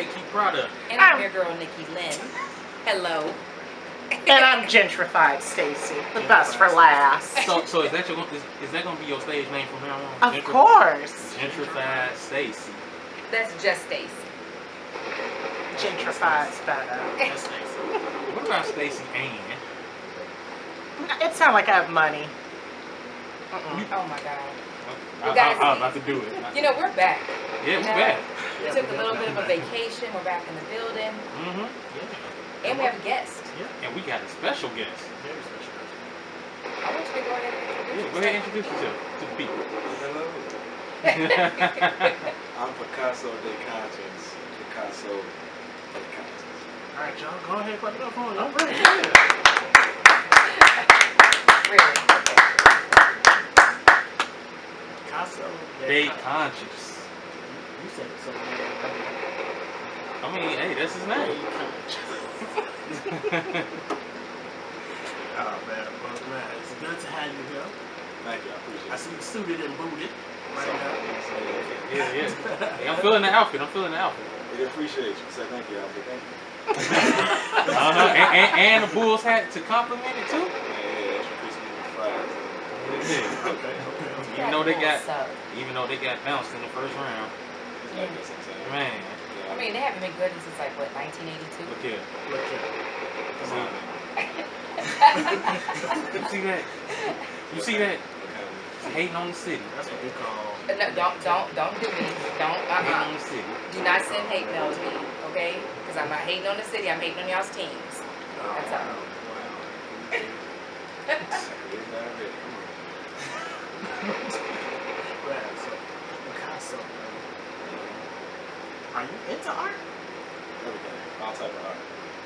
keep product. And I'm your girl, Nikki Lynn. Hello. And I'm Gentrified Stacy, the best for last. So is that gonna be your stage name from now on? Of course. Gentrified Stacy. That's just Stacy. Gentrified's better. That's Stacy. What about Stacy Ann? It sounds like I have money. Oh my God. I was about to do it. You know, we're back. Yeah, we're back. We took a little bit of a vacation. We're back in the building. Mm-hmm. Yeah. And we have a guest. Yeah. And we got a special guest. Very special guest. I want you to go ahead and introduce Go ahead and introduce yourself to the people. Hello. I'm Picasso de Conscience. Picasso de Conscience. All right, y'all, go ahead, clap it up for him. I'm ready. Really? Picasso. They conscious. You said it so good. I mean, hey, that's his name. Oh, man. Well, man, it's good to have you here. Thank you, I appreciate I it. see you suited and booted right now. Yeah. Hey, I'm feeling the outfit. I appreciate you. Say thank you, Alfred. Thank you. And the Bulls hat to compliment it too. Yeah, extra crispy fries. Okay. Even though they got bounced in the first round. It's like that sometimes. Man. I mean, they haven't been good since like, what, 1982? Look here. Look here. You see that? Hating on the city. That's what we call. No, don't do me. Don't. Hating on the city. Do not send hate mail to me, okay? Because I'm not hating on the city. I'm hating on y'all's teams. That's all. Right, so Picasso. Are you into art? Everything. All type of art.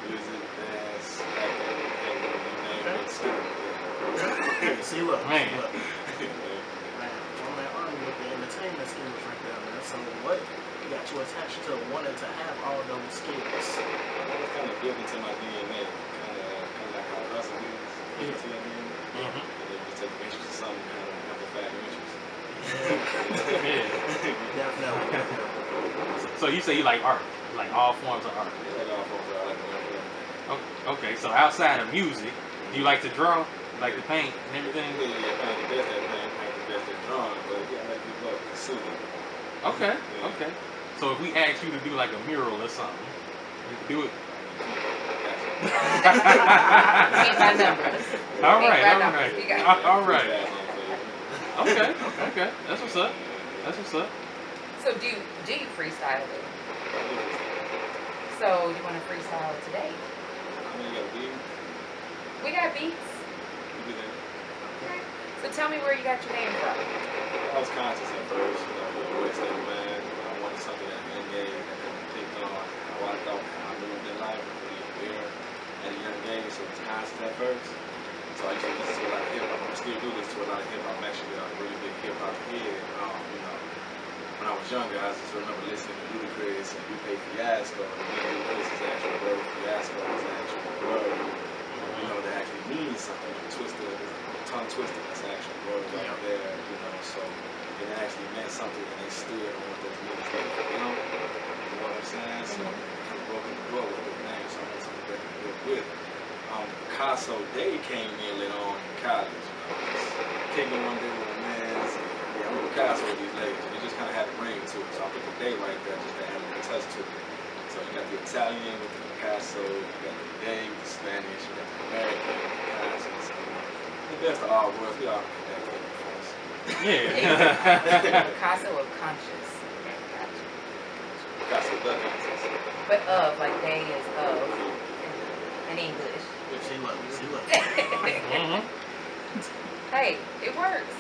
Music, dance, acting, you name it, stupid. See, look. Man. Look. Man, on that army with the entertainment skills right there, man. So what got you attached to wanting to have all those skills? It's kind of built into my DNA. Kind of like how Russell is. Into your DNA. Mm-hmm. And then you take interest in something, kind of amplify your interest. Yeah. Definitely. So you say you like art, like all forms of art. Yeah, like all folks are like whatever. Okay, so outside of music, do you like to draw? You like to paint and everything? Yeah, paint the best at paint, paint the best at drawing, but yeah, I like to love pursuing. Okay, Yeah. okay. So if we asked you to do like a mural or something, you could do it? Ain't my numbers. All Ain't right, my all numbers. right. You got it. All right. Okay. That's what's up. So do you freestyle it? So you want to freestyle today? We got beats. Okay. So tell me where you got your name from. I was conscious at first, West End man. I wanted something that young age that could pick on how I thought how I moved in life, really aware at a young age, so it's conscious at first. So I used to listen to a lot of hip hop. I still do listen to a lot of hip hop. I'm actually a really big hip hop head. When I was younger, I just remember listening to Ludacris and Lupe Fiasco. And Ludacris is actual word, Fiasco is actual word. That actually means something. Tongue twister, that's an actual word right there, so it actually meant something and they stood on what those niggas did for them. You know what I'm saying? So I kind of broke in the door with the name, so I had something that I could work with. Picasso Day came in later on in college. Just kicking one day with a man, yeah, I'm a Picasso with these ladies, and it just kind of had a ring to it. So I put the day right there just to add a little touch to it. So you got the Italian with the Picasso, you got the day with the Spanish, you got the American with the Picasso. So the best of all worlds, we all connect with us. Yeah. Picasso of conscious. Picasso the conscious. But of, like day is of in English. See, look. Mm-hmm. Hey, it works.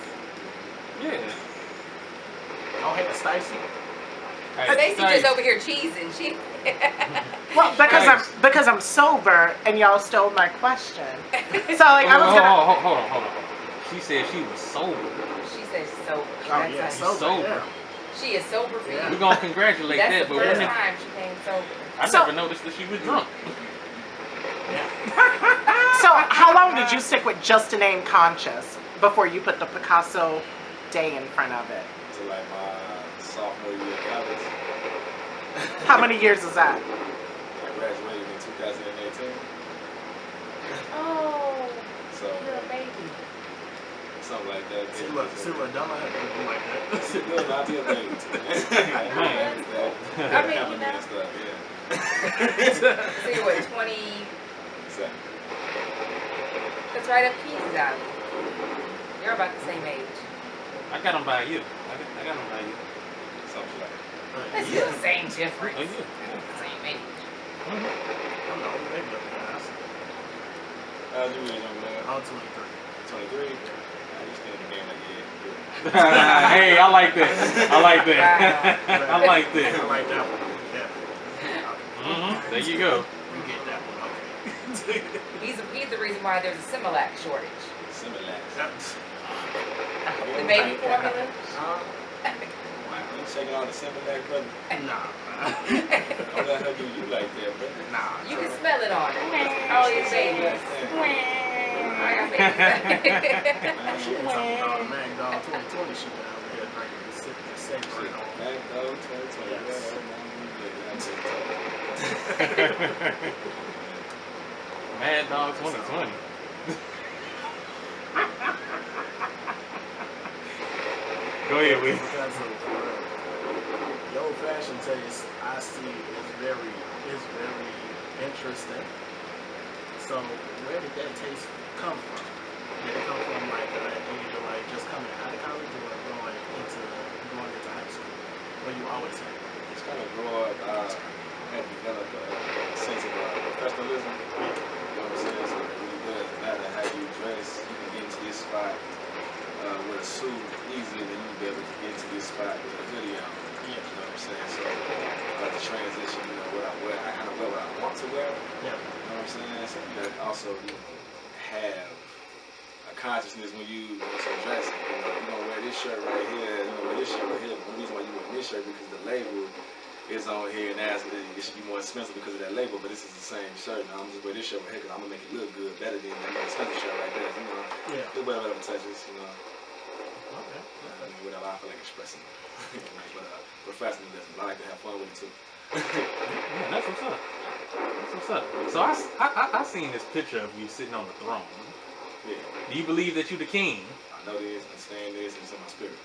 Yeah. Don't hate Stacy. Stacy just over here cheesing. She. Well, because I'm sober and y'all stole my question. So like I was gonna. Hold on. She said she was sober. She said sober. Oh yeah, sober. Yeah. She is sober for you. We're gonna congratulate That's that, the but first time she came sober. I never noticed that she was drunk. So how long did you stick with just the name Conscious before you put the Picasso Day in front of it? To like my sophomore year of college. How many years is that? I graduated in 2018. Oh, So, you're a baby. something like that. See what Donna had to do like that. Good, I'll be a baby too, man. I mean, you know. Stuff, yeah. So you're what, 20? Exactly. That's right up Keith's alley. You're about the same age. I got them by you. I got them by you. Something like that. That's still the same difference. Oh, yeah. Same age. I'm the only baby of the guys. How's you really young man? I'm 23. 23? You still in the game like Hey, I like that. I like that. I like I that. like that one. Yeah. There you go. We get that one. Okay. He's the reason why there's a Similac shortage. Similac. The baby formula. Wow, you checking out the Similac, brother? Nah. Don't let her do you like that, brother. Nah. You can smell it on it. Oh, your babies. I got babies. She ain't talking about the Mag Dog 2020 she been out here drinking and sipping and sex right on. Mag Dog 2020. Mad Dog 2020. Go ahead, Will. Because of the old fashioned taste I see is very interesting. So where did that taste come from? Did it come from like either like just coming out of college or going into high school? Where you always had? Just kind of grow up, and develop a sense of professionalism. You know what I'm saying? So it really does matter how you dress. You can get into this spot with a suit easier than you can be able to get into this spot with a hoodie on. Yeah. You know what I'm saying? So the transition, you know, what I wear, I kind of wear what I want to wear. Yeah. You know what I'm saying? So you gotta also have a consciousness when you dressing. You know, you're gonna wear this shirt right here, you know, wear this shirt right here. The reason why you wear this shirt because the label is on here and it should be more expensive because of that label, but this is the same shirt. Now I'm just wear this shirt right here because I'm gonna make it look good, better than that more expensive shirt right there. You know, do whatever touches, you know. Okay. Whatever I feel like expressing. But professionalism, I like to have fun with it too. Yeah, that's what's up. That's what's up. So I seen this picture of you sitting on the throne. Yeah. Do you believe that you the king? I know this, understand this, and it's in my spirit.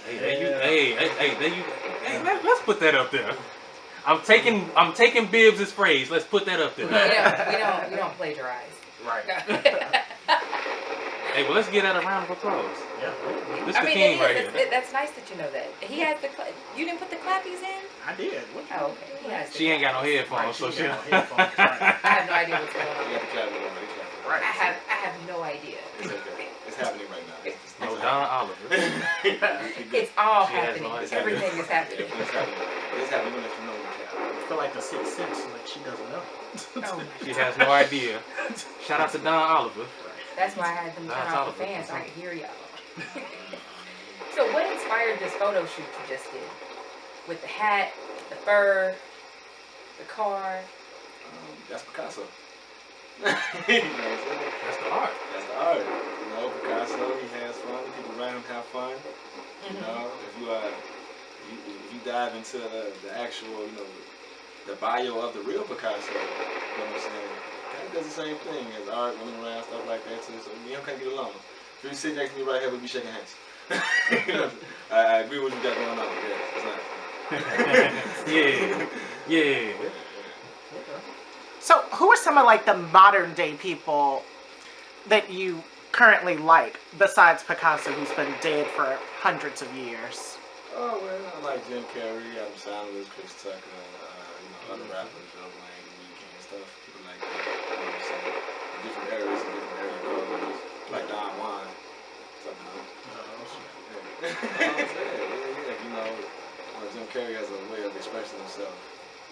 Hey, there you. Hey, let's put that up there. I'm taking Bibbs' phrase. Let's put that up there. We don't plagiarize. Right. Hey, well, let's get that a round of applause. Yeah. This the king right here. That's nice that you know that. He has you didn't put the clappies in? I did. What you Oh, okay. He has She ain't got no headphones, so she. got no headphones. Right. I have no idea what's going on. You got the cabinet on, right? Right. I have no idea. It's okay. It's happening right now. No, Don Oliver. It's all She has happening. no idea. Everything is happening. It's happening. It's happening. We're gonna let you know when it's happening. I feel like the Sixth Sense, like she doesn't know. Oh my She God. has no idea. Shout out to Don Oliver. That's why I had them turn That's off all the of it. fans so I could hear y'all. So what inspired this photo shoot you just did? With the hat, the fur, the car? That's Picasso. You know what I'm saying? That's the art. That's the art. You know, Picasso, he has fun. The people around him have fun. You know, if you dive into the actual, you know, the bio of the real Picasso, you know what I'm saying? Kind of does the same thing as art, running around, stuff like that too. So me and him can't get along. If you sit next to me right here, we'll be shaking hands. I agree with what you got going on. Yeah, it's nice. Yeah. So, who are some of like the modern day people that you currently like besides Picasso, who's been dead for hundreds of years? Oh well, I like Jim Carrey, Adam Sandler, Chris Tucker, other rappers, Joe Wayne, Weeknd, stuff, people like that. You know what I'm saying? Different eras and different era colors, like Don Juan, something like that. You know, Jim Carrey has a way of expressing himself.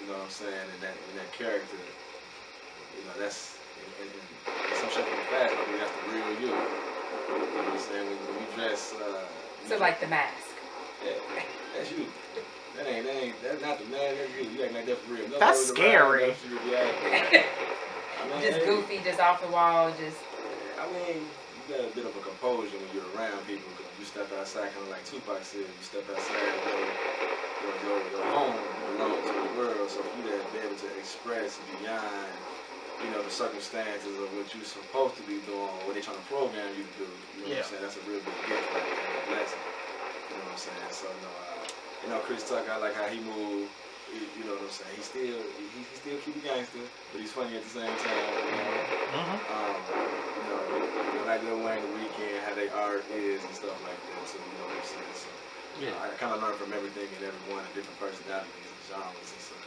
You know what I'm saying? And that character, you know, that's in some shape or fashion. I mean, that's the real you. You know what I'm saying? When you dress. So like the mask. Yeah, that's you. That's not the man, that's you. You act like that for real. That's scary. Just goofy, just off the wall, just. I mean, you got a bit of a composure when you're around people. Cause you step outside, kind of like Tupac said, you step outside, your home belongs to the world. So for you to be able to express beyond, the circumstances of what you're supposed to be doing, or what they're trying to program you to do. You know what I'm saying? That's a real big gift right there, a blessing. You know what I'm saying? So Chris Tucker, I like how he moved. You know what I'm saying? He still keep it gangster, but he's funny at the same time. I like Lil Wayne, The Weeknd, how their art is and stuff like that. So you know what I'm saying? So I kind of learned from everything and everyone, and different personalities and genres and such.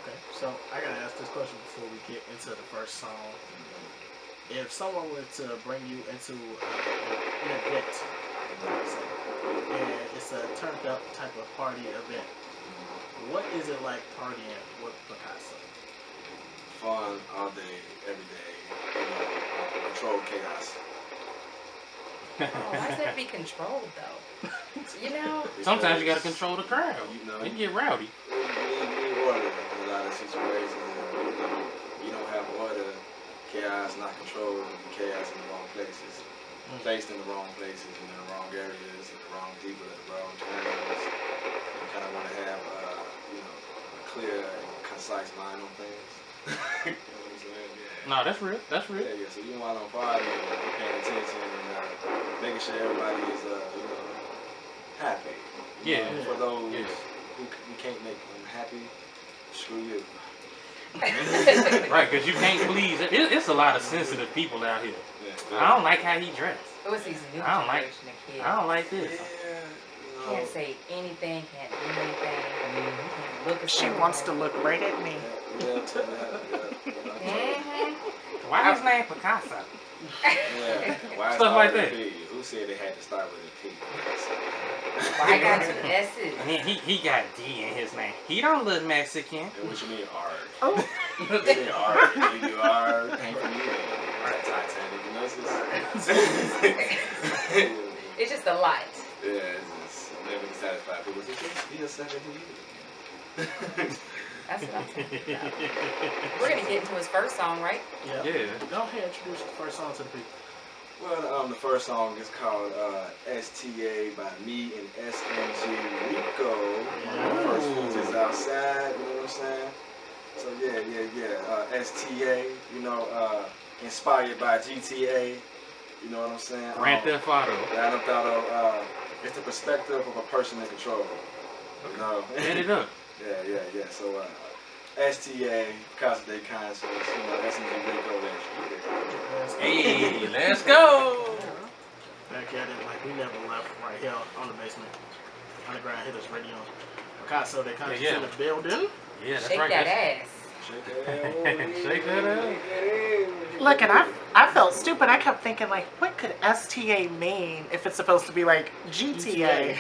Okay. So I gotta ask this question before we get into the first song. If someone were to bring you into an event, and it's a turned up type of party event, what is it like partying with Picasso? Fun all day, every day. Controlled chaos. Why does that be controlled though? Sometimes you gotta control the crowd. They get rowdy. You need order in a lot of situations. You don't have order. Chaos, not controlled. Chaos in the wrong places. Placed in the wrong places and in the wrong areas and the wrong people at the wrong times. You kind of want to have, a clear and concise mind on things. You know what I'm saying? Yeah. No, that's real. That's real. Yeah. So you want to party and paying attention and making sure everybody is, happy. For those who can't make them happy, screw you. Right, because you can't please. It's a lot of sensitive people out here. I don't like how he dressed. It was these new I don't like. generation of kids. I don't like this. Can't say anything, can't do anything. Can't look at She someone. wants to look right at me. Why his name Picasso? Why Stuff like that. Who said they had to start with a P? Why I got two S's? He got D in his name. He don't look Mexican. And what you mean R? Oh. You mean R? You do R? Paint for you. Titanic. You know It's just a lot. Yeah, it's just never satisfied people. He just said it to you. That's what I'm talking about. We're gonna get into his first song, right? Yeah. Go ahead, introduce the first song to the people. Well, the first song is called STA by me and SMG Rico. The first feature is outside, you know what I'm saying? So yeah. STA, inspired by GTA, you know what I'm saying? Grand Theft Auto. Grand Theft Auto, it's the perspective of a person in control. You know? Set it up. Yeah. So STA, Picasso Day Concerts, SMG Rico, Hey, let's go. Back at it like we never left, right here on the basement. Undergroundhittas Radio. Picasso Day Concerts in the building. Yeah, that's Shake right. that ass. Shake that ass. Shake that ass. Look, and I felt stupid. I kept thinking, like, what could STA mean if it's supposed to be like GTA?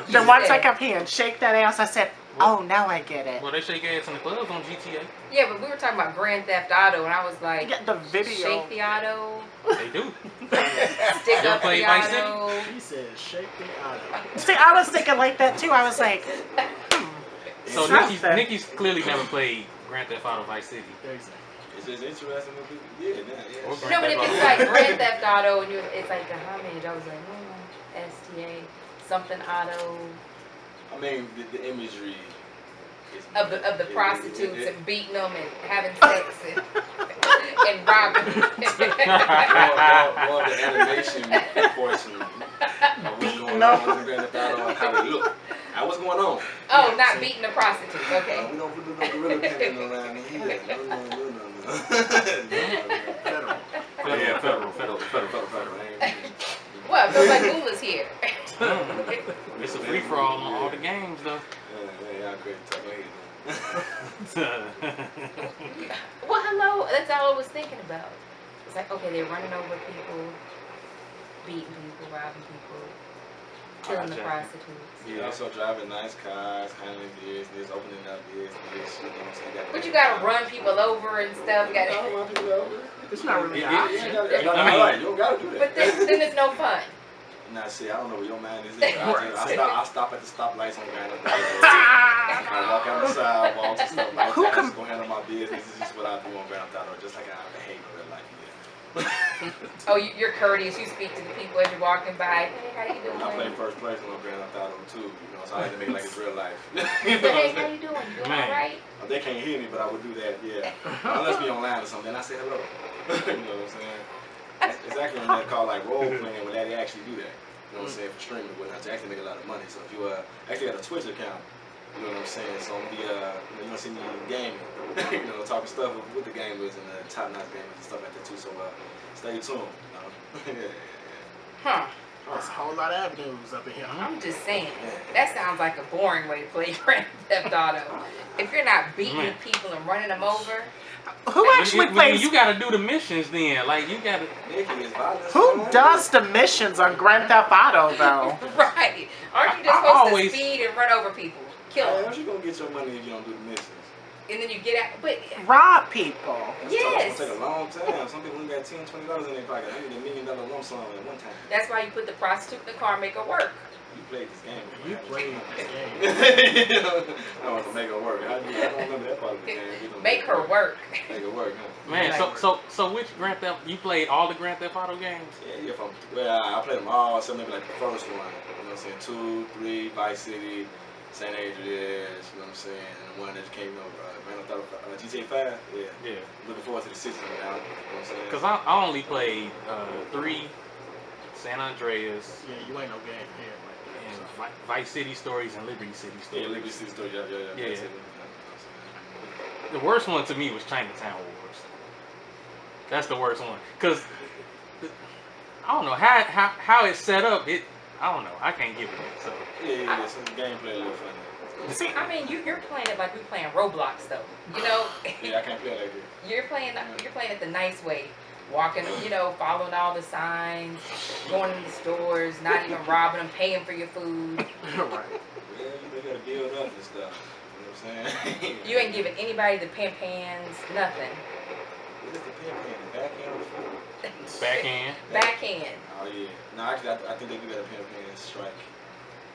Then once I kept hearing shake that ass, I said, oh, now I get it. Well, they shake ass in the clubs on GTA. Yeah, but we were talking about Grand Theft Auto, and I was like, Yeah, the video. shake the auto, They do. stick Y'all up play the Vice auto. He said, shake the auto. See, I was thinking like that too. I was like, So Something. Nikki's clearly never played Grand Theft Auto Vice City. Exactly. It's just interesting when people, yeah. Or No, but if it's like Grand Theft Auto, and it's like a homage, I was like, STA, something auto. I mean, the imagery is Of the prostitutes and beating them and having sex and robbing. More the animation portion of what's going on in Grand Theft Auto and how it look. Now, what's going on? Oh, not beating the prostitutes. Okay. We don't do no gorilla pimping around here. No. Federal. Yeah, federal. Well, it feels like Moolah's here. It's a free for all on all the games though. Yeah, I'm crazy. Well, hello. That's all I was thinking about. It's like, okay, they're running over people, beating people, robbing people, killing the prostitutes. Yeah, also driving nice cars, handling business, opening up business, you know what I'm saying? But you gotta run people over and stuff. You gotta run people over. It's not really an Yeah, option. You don't gotta do that. But then it's no fun. Nah, see, I don't know where your mind is. I stop at the stoplights on Grand Theft Auto. I walk out the sidewalks and stuff like that. I just go handle my business. This is what I do on Grand Theft Auto, just like I behave in real life. Yeah. Oh, you're courteous. You speak to the people as you're walking by. Hey, how you doing? I played first place on Grand Theft Auto too, you know, so I had to make it like it's real life. You know Hey, what I'm how saying? you doing? You doing Man. all right? They can't hear me, but I would do that, yeah. Unless we online or something, I say hello. You know what I'm saying? It's actually on that called like role playing where they actually do that. You know what I'm saying? For streaming and whatnot, to actually make a lot of money. So if you actually got a Twitch account, you know what I'm saying? So I'm gonna be you're gonna see me gaming, you know, talking stuff with the gamers and the top notch gamers and stuff like that too. So stay tuned. You know? Yeah. Huh. There's a whole lot of avenues up in here. I'm just saying. That sounds like a boring way to play Grand Theft Auto. If you're not beating people and running them over. Who actually plays? You gotta do the missions then. Like you gotta. Who does the missions on Grand Theft Auto though? Right. Aren't you just supposed to speed and run over people? Kill them. How you gonna get your money if you don't do the missions? And then you get out. But Rob people. yes. It's gonna take a long time. Some people only got $10, $20 in their pocket. I need $1 million lump sum at one time. That's why you put the prostitute in the car and make her work. You played this game. You played this game. I want to make her work. I don't remember that part of the game. Make her work. Make her work, huh? Man, so which Grand Theft? You played all the Grand Theft Auto games? Yeah. I played them all, except maybe like the first one. You know what I'm saying? 2, 3, Vice City, San Andreas. You know what I'm saying? And the one that came over, Grand Theft Auto, GTA 5. Yeah. Looking forward to the 6th one now. You know what I'm saying? Because I only played 3, San Andreas. Yeah, you ain't no game here. And Vice City Stories and Liberty City Stories. Yeah, Liberty City Stories. Yeah. The worst one to me was Chinatown Wars. That's the worst one. Cause I don't know how it's set up. I don't know. I can't give it. So Yeah. So the gameplay a little funny. See, I mean, you're playing it like we're playing Roblox, though. You know. Yeah, I can't play like that. You're playing it the nice way. Walking, you know, following all the signs, going in the stores, not even robbing them, paying for your food. Right. Yeah, you gotta build up and stuff. You know what I'm saying? You ain't giving anybody the pans, nothing. What is the pan? The backhand or the forward? backhand. Backhand. Oh yeah. No, actually, I think they do got a pan strike.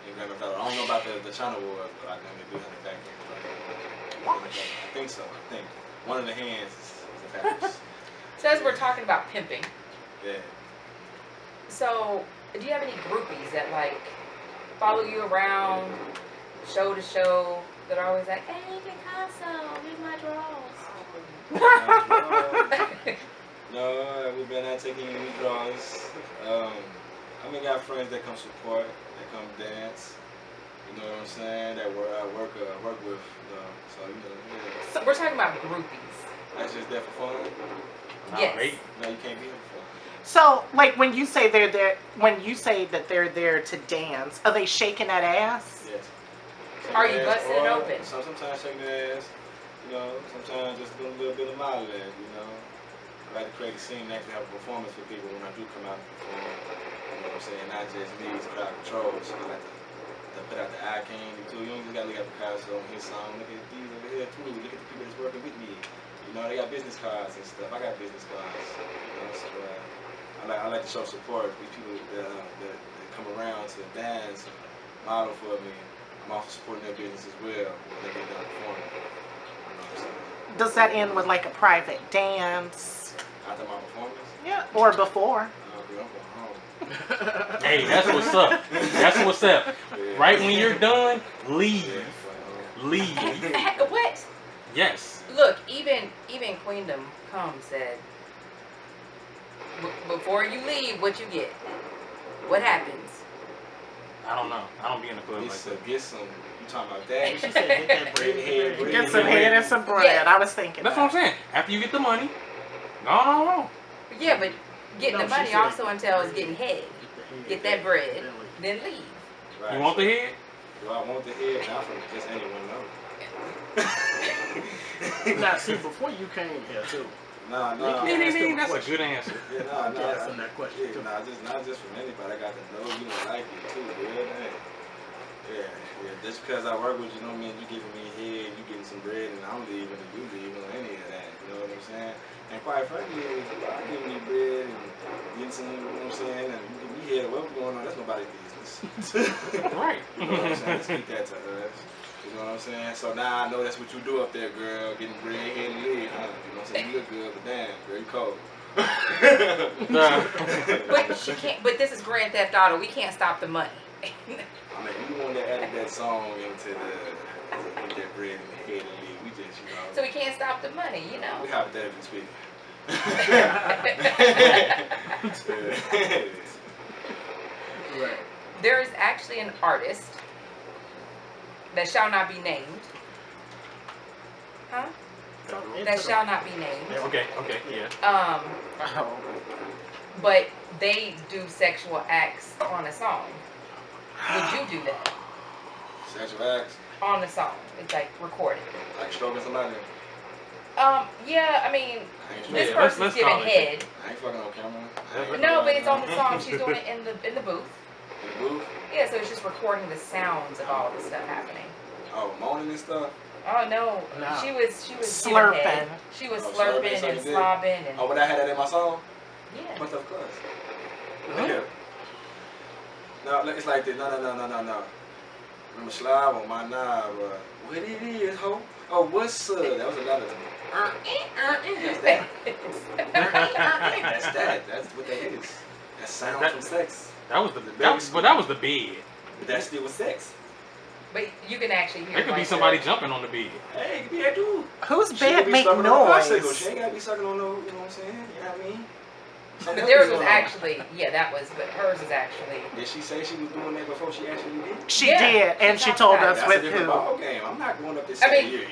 In Grand Theft Auto. I don't know about the China War, but I think they do have a backhand strike. I think so. I think one of the hands is a backwards. So as we're talking about pimping, Yeah. so do you have any groupies that like follow you around, show to show, that are always like, hey Picasso, read my drawers? No, we've been out taking any draws. I mean, got friends that come support, that come dance. You know what I'm saying? That I work with. So you know, yeah. So we're talking about groupies. That's just there for fun. Yes. No, you can't be here for fun. So, like when you say they're there, when you say that they're there to dance, are they shaking that ass? Yes. Are you busting it open? Sometimes shaking the ass. You know, sometimes just doing a little bit of modeling. You know, I like to create a scene and actually have a performance for people when I do come out and perform. You know what I'm saying? Not just me, it's crowd control. So I like to put out the eye candy too. You don't just gotta look at Picasso and his song. Look at these over here too. Look at the people that's working with me. You know, they got business cards and stuff. I got business cards. You know, so I like to show support. These people that come around to dance, and model for me. I'm also supporting their business as well when they get done performing. You know what I'm saying? Does that end with like a private dance? After my performance, Yeah, or before? I'm going home. Hey, that's what's up. That's what's up. Yeah. Right when you're done, leave. Yeah, Leave. What? Yes. Look, even Queendom Come said, before you leave, what you get? What happens? I don't know. I don't be in the club like that. Get some. You talking about that? She said, get that bread. Get some head and some bread. Yes. I was thinking That's that. what I'm saying. After you get the money, no. Yeah, but getting No, the she money said also entails getting head. Get that bread, then leave. Right. You want the head? Do I want the head? Not from just anyone, no. Now, see, before you came here, too. Nah. That's a good answer. Yeah, I'm asking that question, Yeah, too. not just from anybody. I got to know you and like you too, dude. Yeah. Just because I work with you, don't mean you giving me head, you getting some bread, and I'm leaving, and you leaving, or any of that. You know what I'm saying? And quite frankly, I'm giving you bread and getting some, you know what I'm saying, and you give me head, whatever's going on, that's nobody's business. Right. You know what I'm saying? Let's keep that to us. You know what I'm saying? So now I know that's what you do up there, girl. Getting bread, head, and lead, huh? You know what I'm saying? You look good, but damn, girl, you cold. But she can't. But this is Grand Theft Auto. We can't stop the money. I mean, we the one that added that song into that bread in the head of the league. We just, you know. So we can't stop the money, you know. We hypothetically speaking. Right. There is actually an artist that shall not be named. Huh? That shall not be named. Okay, yeah. Oh. But they do sexual acts on a song. Would you do that Sexual acts, on a song? It's like recorded. like stroking somebody. Yeah. I mean, I ain't, this Yeah, person's let's giving call it head. I ain't fucking on camera. No, but it's on the song. She's doing it in the booth. In the booth? Yeah, so it's just recording the sounds of all the stuff happening. Oh, moaning and stuff? Oh no, No. she was Slurping. giving head. She was Oh, slurping slurping, and so you did. slobbing and Oh, but I had that in my song? yeah. What the fuck? Huh? Yeah. No, it's like this. No. Remember slob on my knob. What it is, ho? Oh, what's up? That was a lot of them. That's that. That's that. That's what that is. That sounds from sex. That was the bed. But that still was sex. But you can actually hear. There could be like somebody the- jumping on the bed. Hey, it could be that dude. Whose She bed could be make sucking on a bicycle. noise? She ain't gotta be sucking on no, you know what I'm saying? You know what I mean? But Something theirs else was going on. actually, yeah, that was, but hers is actually. Did she say she was doing that before she actually did? She Yeah, did, and she she talked told about us it. That's a with different who. ball game. I'm not going up this I mean, year.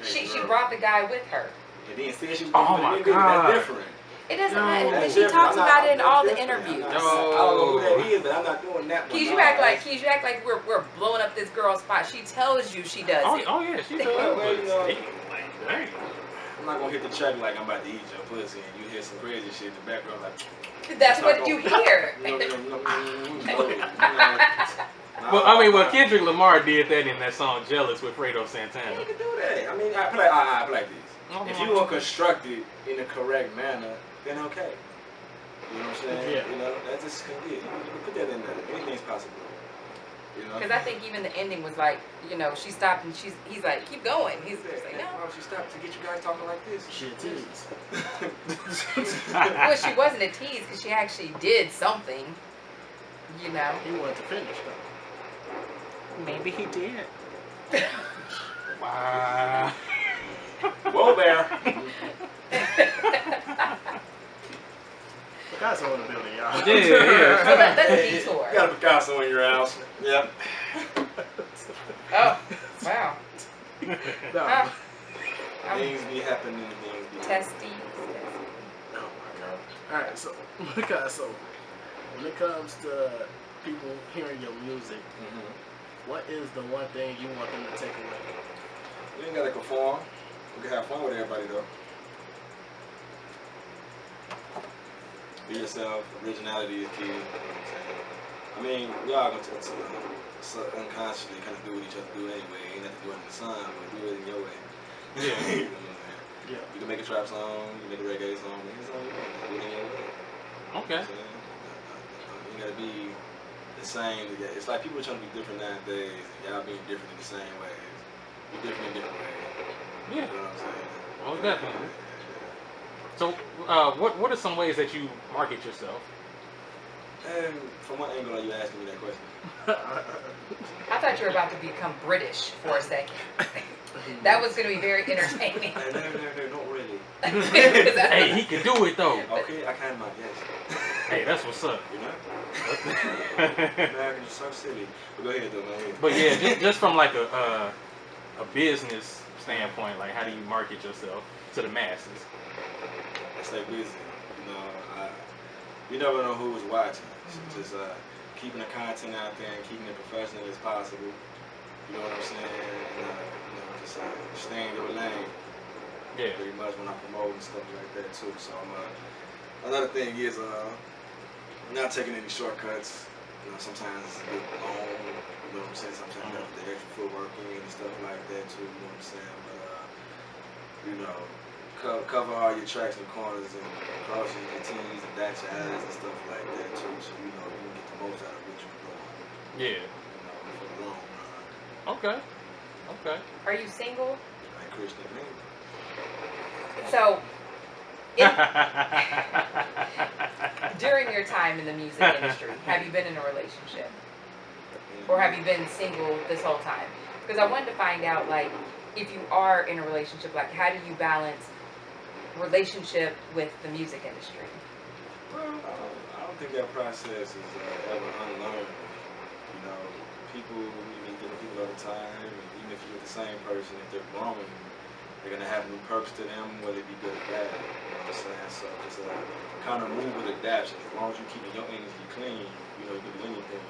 She brought the guy with her. And then said she was Oh doing my it. God. That's different. It doesn't No. matter. That's She different. talks I'm not- about it in that's all the different. I'm interviews. not- I don't know who that is, but I'm not doing that one. Keys, you No, act like that's- Keys, you act like we're blowing up this girl's spot. She tells you she does it. Oh yeah, she does. Well, But you know. still, like, dang. I'm not gonna hit the track like I'm about to eat your pussy and you hear some crazy shit in the background like. That's not what you gonna- hear. Well, Kendrick Lamar did that in that song "Jealous" with Fredo Yeah, Santana. you can do that. I mean, I play like this. Oh, If you gonna construct it in the correct manner, then okay. You know what I'm saying? Yeah. You know, that just can get. You can put that in there. Anything's possible. You know? Because I think even the ending was like, you know, she stopped and he's like, keep going. He's just like, no. Why don't you stop to get you guys talking like this? Shit tease. Well, she wasn't a tease because she actually did something. You know. He wanted to finish though. Maybe he did. Wow. Whoa, Bear. Picasso in the building, y'all. Yeah. So that's a detour. You got a Picasso in your house. Yep. Oh, wow. No. Huh. I'm Things be happening. Things be testy. Oh my god. Alright, so Picasso, when it comes to people hearing your music, what is the one thing you want them to take away? You ain't gotta conform. We can have fun with everybody though. Be yourself. Originality is key. You know what I'm saying? I mean, we all gonna unconsciously kind of do what each other do anyway. Ain't nothing to do it in the sun, but do it in your way. Yeah. You know what I'm saying? Yeah. You can make a trap song, you can make a reggae song, make a song, do it in your way. Okay. You know what I'm saying? You gotta be the same. It's like people are trying to be different nowadays. Y'all being different in the same ways. Be different in different ways. Yeah. You know what I'm saying? Most definitely. So, what are some ways that you market yourself? And from what angle are you asking me that question? I thought you were about to become British for a second. That was going to be very entertaining. No, not really. Hey, he can do it though. Okay, I kind of might, yes. Hey, that's what's up. You know? Americans are so silly. But go ahead, though, man. But yeah, just from like a business standpoint, like how do you market yourself to the masses? Stay busy. You know, you never know who is watching. So just keeping the content out there and keeping it professional as possible. You know what I'm saying? And, you know, just staying in your lane. Yeah. Pretty much when I promote and stuff like that too. So another thing is not taking any shortcuts. You know, sometimes it's a bit long. You know what I'm saying? Sometimes you have to put the extra footwork in and stuff like that too. You know what I'm saying? But you know, cover all your tracks and corners and cross your T's and dot your I's and stuff like that too. So you know you can get the most out of what you're doing. Yeah. You know, for the long run. Okay. Okay. Are you single? Like Christian Green. So, your time in the music industry? Have you been in a relationship? Or have you been single this whole time? Because I wanted to find out, like, if you are in a relationship, like, how do you balance relationship with the music industry? Well, I don't think that process is ever unlearned. You know, people, you meet different people all the time, and even if you're with the same person, if they're growing, they're gonna have new perks to them, whether it be good or bad. You know what I'm saying? So just kind of move with adaptation. As long as you're keeping your energy clean, you know, you can do anything.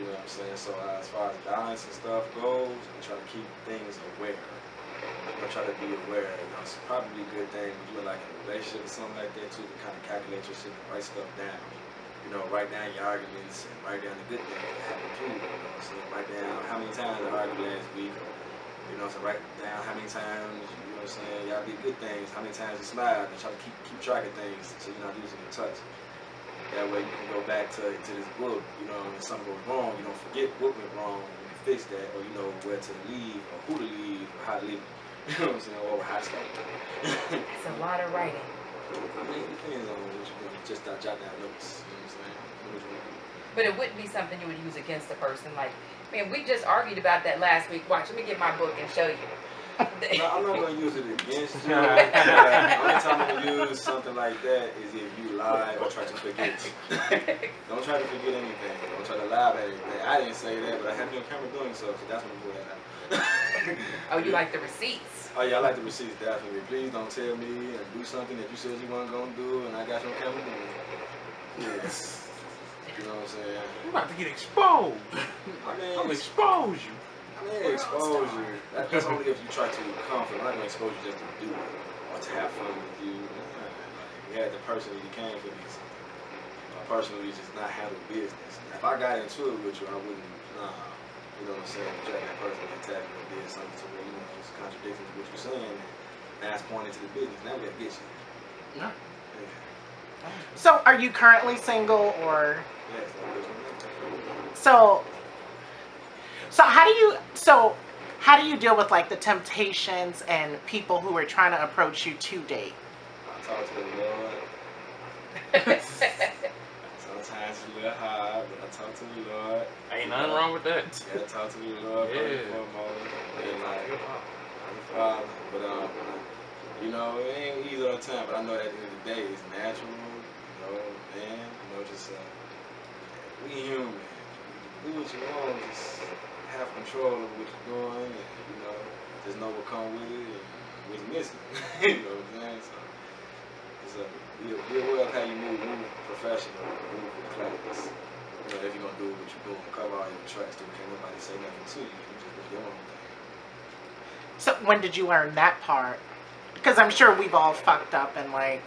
You know what I'm saying? So as far as balance and stuff goes, I try to keep things aware. You know, try to be aware. You know, it's probably a good thing when you're like in a relationship or something like that too, to kind of calculate your shit and write stuff down. You know, write down your arguments and write down the good things that happened to you. You know what I'm saying? Write down how many times I argued last week. You know, so write down how many times, you know what I'm saying, y'all did good things, how many times you smiled, and try to keep track of things so you're not losing your touch. That way you can go back to this book, you know, when something goes wrong, you don't forget what went wrong, you can fix that, or you know where to leave, or who to leave, or how to leave. You know what I'm saying, or how to start. It's a lot of writing. I mean, it depends on what you do. Just jot down notes, you know what I'm saying? What you want to do. But it wouldn't be something you would use against a person. Like, man, we just argued about that last week. Watch, let me get my book and show you. No, I'm not going to use it against you. The only time I'm going to use something like that is if you lie or try to forget. Don't try to forget anything. Don't try to lie about anything. I didn't say that, but I have you on camera doing so that's when I'm going to that out. Oh, you like the receipts? Oh, yeah, I like the receipts, definitely. Please don't tell me and do something that you said you weren't going to do, and I got you on camera doing it. Yes. You know what I'm saying? You about to get exposed. I mean, I'm gonna expose you. I mean, exposure. That's only if you try to comfort. I'm not gonna expose you just to do it or to have fun with you. Like, you had the person that you came for me something. A person who just not handle business. If I got into it with you, I wouldn't. Nah. You know what I'm saying? Drag that person and attack me or did something to where you know it's contradicting to what you're saying. And that's pointing to the business. Now we gotta get you. Yeah. Yeah. So, are you currently single or? Yes, So how do you deal with like the temptations and people who are trying to approach you to date? I talk to the Lord. Sometimes it's a little hard, but I talk to the Lord. Ain't nothing wrong with that. You gotta talk to the Lord first and foremost. And like, I'm the Father. But you know, it ain't easy all the time. But I know that at the end of the day, it's natural. You know, man. You know, just we human. Do what you want. Just have control of what you're doing, and you know, just know what comes with it and what's missing. You know what I'm saying? So, be aware of how you move professional, move with class. You know, if you're gonna do what you're doing, cover all your tracks, so can't nobody say nothing to you. You just do your own thing. So when did you learn that part? Because I'm sure we've all fucked up and like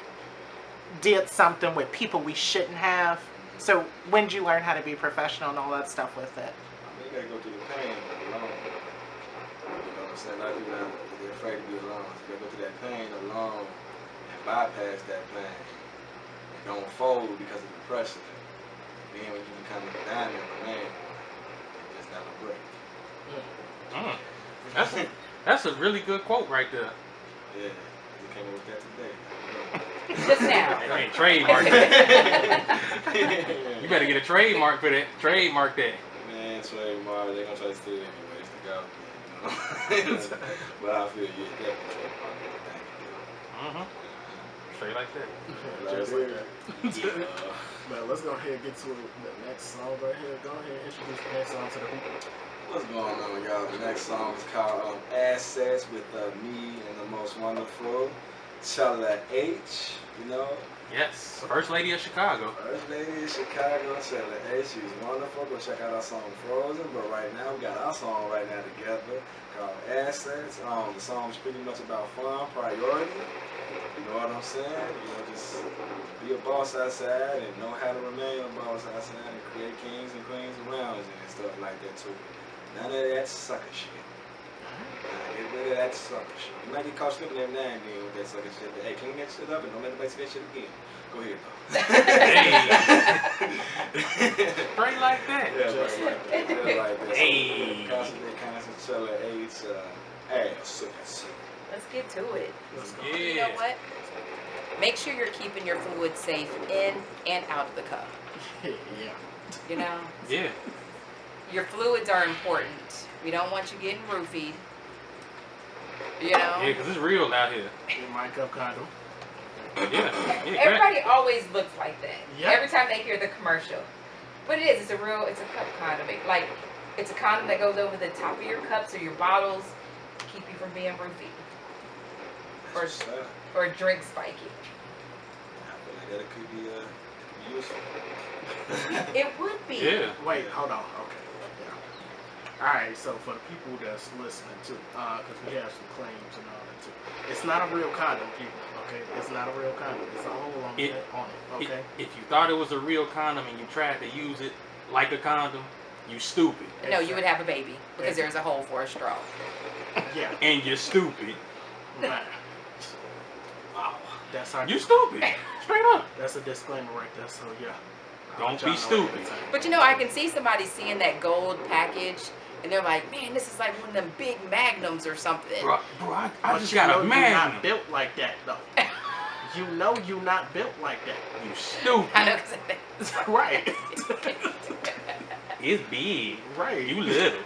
did something with people we shouldn't have. So when did you learn how to be professional and all that stuff with it? I mean, you gotta go through the pain alone. You know what I'm saying? A lot of people they're afraid to be alone. So you gotta go through that pain alone and bypass that pain. And don't fold because of the pressure. And then when you become a diamond, man, it's not a break. That's a really good quote right there. Yeah, you came up with that today. Just now. I mean, trademark that. You better get a trademark for that. Trademark that. Man, trademark, they're gonna try to steal it anyways to go. You know? But I feel you definitely trademark everything. Straight like that. Just like that. But let's go ahead and get to the next song right here. Go ahead and introduce the next song to the people. What's going on, y'all? The next song is called Assets with me and the most wonderful Chella H, you know? Yes. First Lady of Chicago. First Lady of Chicago, Chella H. She's wonderful. Go check out our song Frozen. But right now, we got our song right now together called Assets. The song's pretty much about fun, priority. You know what I'm saying? You know, just be a boss outside and know how to remain a boss outside and create kings and queens around you and stuff like that too. None of that sucker shit. Get rid of that sucker shit. You might get caught slipping every now and then with that sucker shit, but hey, clean that shit up and don't let nobody see that shit again. Go ahead though. Straight like that. Yeah, just like that. Just like that. Hey. Constantly, Chella H. Assets. Let's get to it. Let's go. Yeah. You know what? Make sure you're keeping your fluids safe in and out of the cup. Yeah. You know? Yeah. Your fluids are important. We don't want you getting roofied. You know? Yeah, because it's real out here. In my cup condom. Yeah. Yeah. Everybody always looks like that. Yep. Every time they hear the commercial. But it is. It's a cup condom. Like, it's a condom that goes over the top of your cups or your bottles to keep you from being roofied. Or drink spiky. I feel like that could be useful. It would be. Yeah. Wait, hold on. Okay. Yeah. All right. So for the people that's listening too, because we have some claims and all that too. It's not a real condom, people. Okay. It's not a real condom. It's a hole on it. Okay. If you thought it was a real condom and you tried to use it like a condom, you stupid. No, you would have a baby because there's a hole for a straw. Yeah. And you're stupid. Right. Wow. That's our. You stupid. Straight up. That's a disclaimer right there. So yeah. Don't Y'all be know stupid. every time. But you know, I can see somebody seeing that gold package and they're like, man, this is like one of them big magnums or something. Bro, I But just you got know a you're magnum. not built like that though. You know you're not built like that. You stupid. I know, because Right. It's big. Right. You little.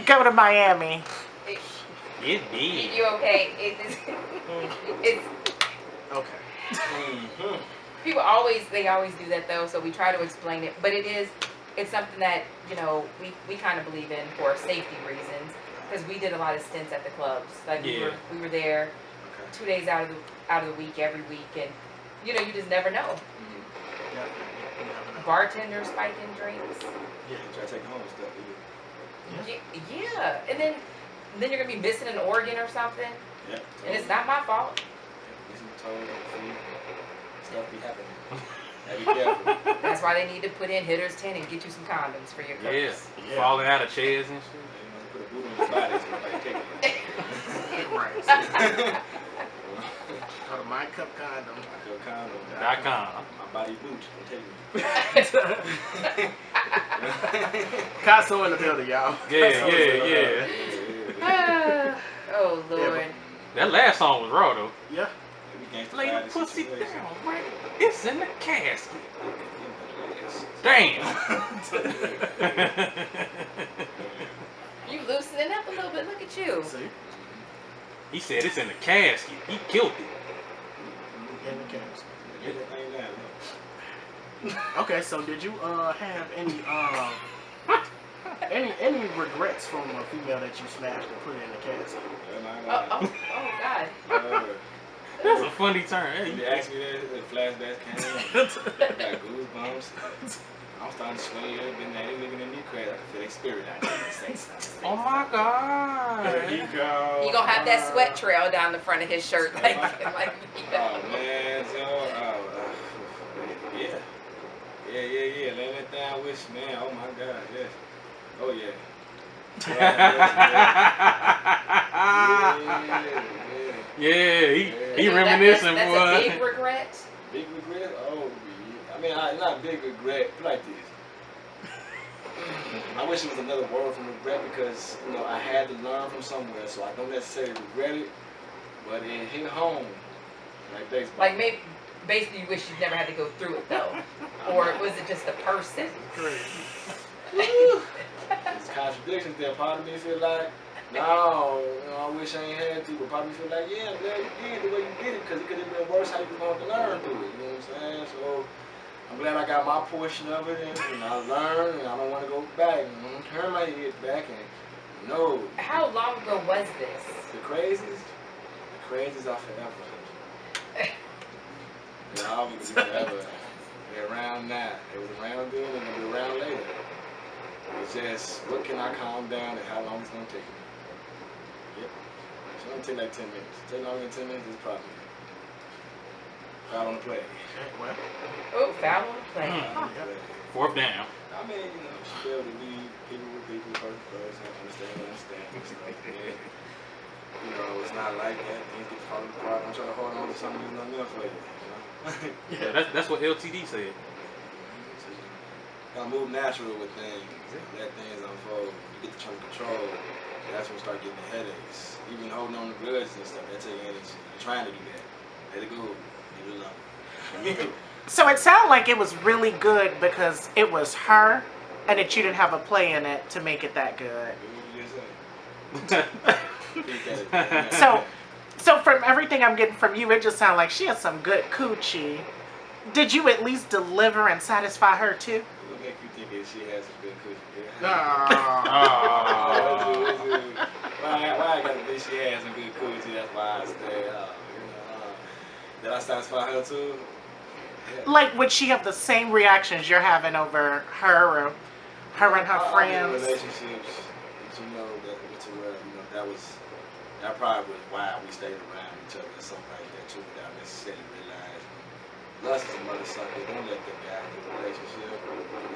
Go to Miami. It's big. you okay? It's Okay. people they always do that though, so we try to explain it, but it's something that, you know, we kind of believe in for safety reasons, because we did a lot of stints at the clubs. Like Yeah. we were there 2 days out of the week every week, and you know, you just never know. Yeah. You never know. Bartenders spiking drinks. Yeah, try to take home stuff. Yeah, and then you're gonna be missing an organ or something, Yeah. and it's not my fault. Missing toes, food, stuff be happening. Gotta be careful. That's why they need to put in Hittas 10 and get you some condoms for your Yeah. cups. Yeah. Falling out of chairs and shit. You know, put a boot on your body so nobody take it. Right. Go to my cup condom. I feel condom. .com. My body boot. I'm telling you. Picasso in the building, y'all. Yeah. Oh Lord. That last song was raw though. Yeah. Lay the pussy down, right? It's in the casket. Damn. You loosening up a little bit. Look at you. See? He said it's in the casket. He killed it. In the casket. Get that thing down. Okay, so did you have any regrets from a female that you smashed and put in the casket? Oh God. That's a funny turn. You asked me that, the flashbacks came. I got goosebumps. I'm starting to swing here, been that nigga in the knee crack. I can feel their spirit out there. Oh my God. There he go. You gonna have that sweat trail down the front of his shirt, like Oh man, so yeah. Lay that down with you, man. Oh my God, yes. Oh yeah. Yeah, he So reminiscing, that's boy. a big regret. Big regret? Oh, yeah. I mean, not big regret. Like this. I wish it was another word from regret because, you know, I had to learn from somewhere, so I don't necessarily regret it, but it hit home like baseball. Like maybe, basically, you wish you never had to go through it though, or was it just a person? There's contradictions there. Part of me feel like, no, you know, I wish I ain't had to, but part of me feel like, yeah, I'm glad you did the way you did it because it could have been worse how you was going to learn through it. You know what I'm saying? So I'm glad I got my portion of it, and I learned, and I don't want to go back and turn my head back and no. How long ago was this? The crazies are forever. They'll always be forever. They're around now. They was around then, and they'll be around later. It's just, what can I calm down and how long it's going to take me? Yep. It's going to take like 10 minutes. Take longer than 10 minutes, it's probably foul on the play. Well, Oh, foul on the play. Fourth down. I mean, you know, she be able to lead people with people, person to person, understand. So, yeah. You know, it's not like that. Things get falling apart. I'm trying to hold on to something there's nothing else for you. You know? Yeah, that's what LTD said. Gotta move natural with things. Let things unfold. You get to try to control. That's when you start getting the headaches. Even holding on to grudges and stuff, that take energy. You're trying to do that. Let it go. Leave it alone. So it sounded like it was really good because it was her, and that you didn't have a play in it to make it that good. So from everything I'm getting from you, it just sounds like she has some good coochie. Did you at least deliver and satisfy her too? What make you think that she has some good coochie? Why I gotta think she has some good coochie? That's why I stay up. Did I satisfy her too? Yeah. Like, would she have the same reactions you're having over her or her and her friends? Relationships, you know, that probably was why we stayed around each other or something like that too, without necessarily realizing. Lust is a mother sucker. Don't let them guide the relationship. You know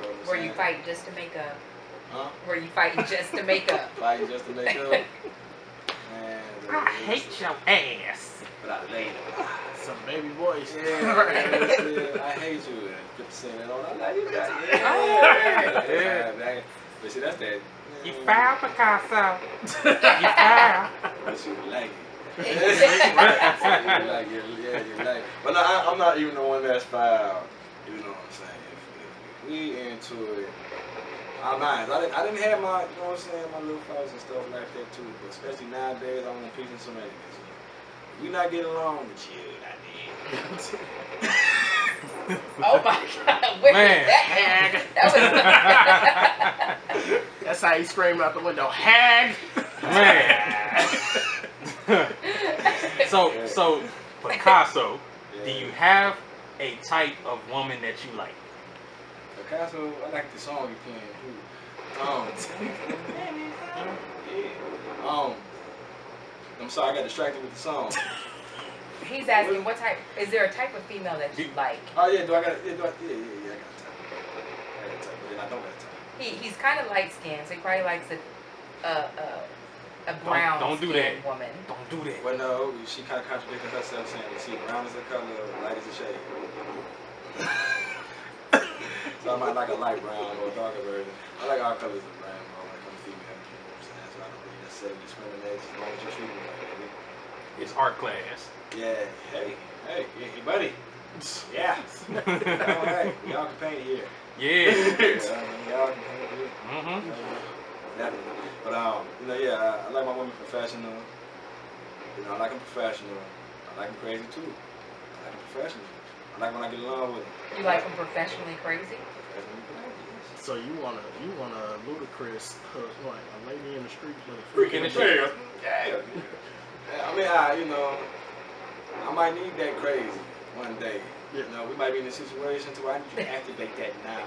what I'm Were you saying? fighting just to make up? Huh? Were you fighting just to make up? Fighting just to make up. Man, I hate your ass. but I laid it. Some baby voice. Yeah, I hate you. And 50% and all. I like you guys. Yeah. But see, that's that. You foul, Picasso. You foul. But you like it. You like it. Yeah, you like it. But no, I'm not even the one that's foul. You know what I'm saying? If we into it, I'm not. I didn't have my, you know what I'm saying, my little fights and stuff like that too. But especially nowadays, I want peace and serenity. If we not getting along with you, I did. Oh my God! Where Man. is that? That was. That's how he screamed out the window. Hag! Man. So Picasso, do you have a type of woman that you like? Picasso, I like the song you playing too. Yeah. I'm sorry, I got distracted with the song. He's asking what type. Is there a type of female that you like? Oh yeah, I got a type. I got a type, but then I don't got a type. He's kind of light skinned, so he probably likes a brown Don't do that. woman. Don't do that. Well, no, she kind of contradicted herself, saying that see, brown is a color, light is a shade. So I might like a light brown or a darker version. I like all colors of brown when it comes to female. You know what I'm saying? So I don't really necessarily discriminate as long as you treat me right. It's art class. Yeah, hey, buddy. Yeah. All right, y'all can paint here. Yeah. Y'all can paint here. Mm-hmm. Definitely. But you know, yeah, I like my women professional. You know, I like them professional. I like them crazy too. I like them professional. I like when I get along with them. You like them professionally crazy? Professionally crazy. So you want a ludicrous husband, a lady in the street with a Freak in the street. Yeah. I mean, you know, I might need that crazy one day. You know, we might be in a situation to where I need you to activate that now.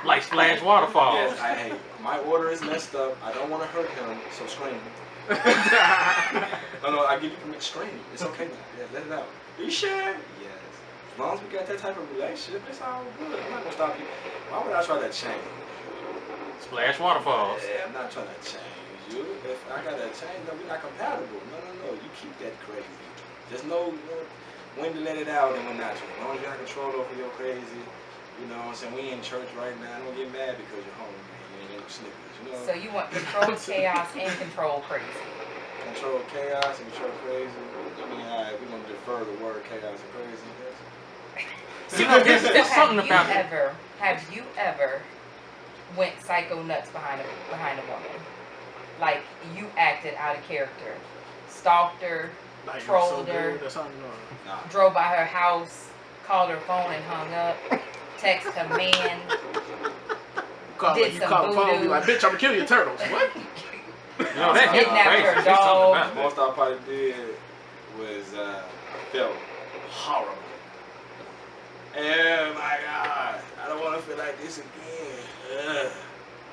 Like splash waterfalls. Yes, hey, my order is messed up. I don't want to hurt him, so scream. No, I give you permission. Scream. It's okay now. Yeah, let it out. Are you sure? Yes. As long as we got that type of relationship, it's all good. I'm not gonna stop you. Why would I try to change? Splash waterfalls. Yeah, I'm not trying to change you. If I gotta change, no, we're not compatible. No. You keep that crazy. Just know when to let it out and when not to. As long as you have control over your crazy, you know what I'm saying? We in church right now. Don't get mad because you're home, man. You ain't getting no snickers, you know? So you want control chaos and control crazy? Control chaos and control crazy. I mean, we're going to defer the word chaos and crazy. You know, there's So something about have you ever went psycho nuts behind a woman? Like you acted out of character, stalked her, like trolled so her, good or something. Nah. drove by her house, called her phone and hung up, text her man, did You some call the phone and be voodoo. like, bitch, I'm gonna kill your turtles. What? You know, that Kidnapped crazy. her There's dog. something about Most I probably did was I felt horrible. Oh my God, I don't want to feel like this again. Ugh.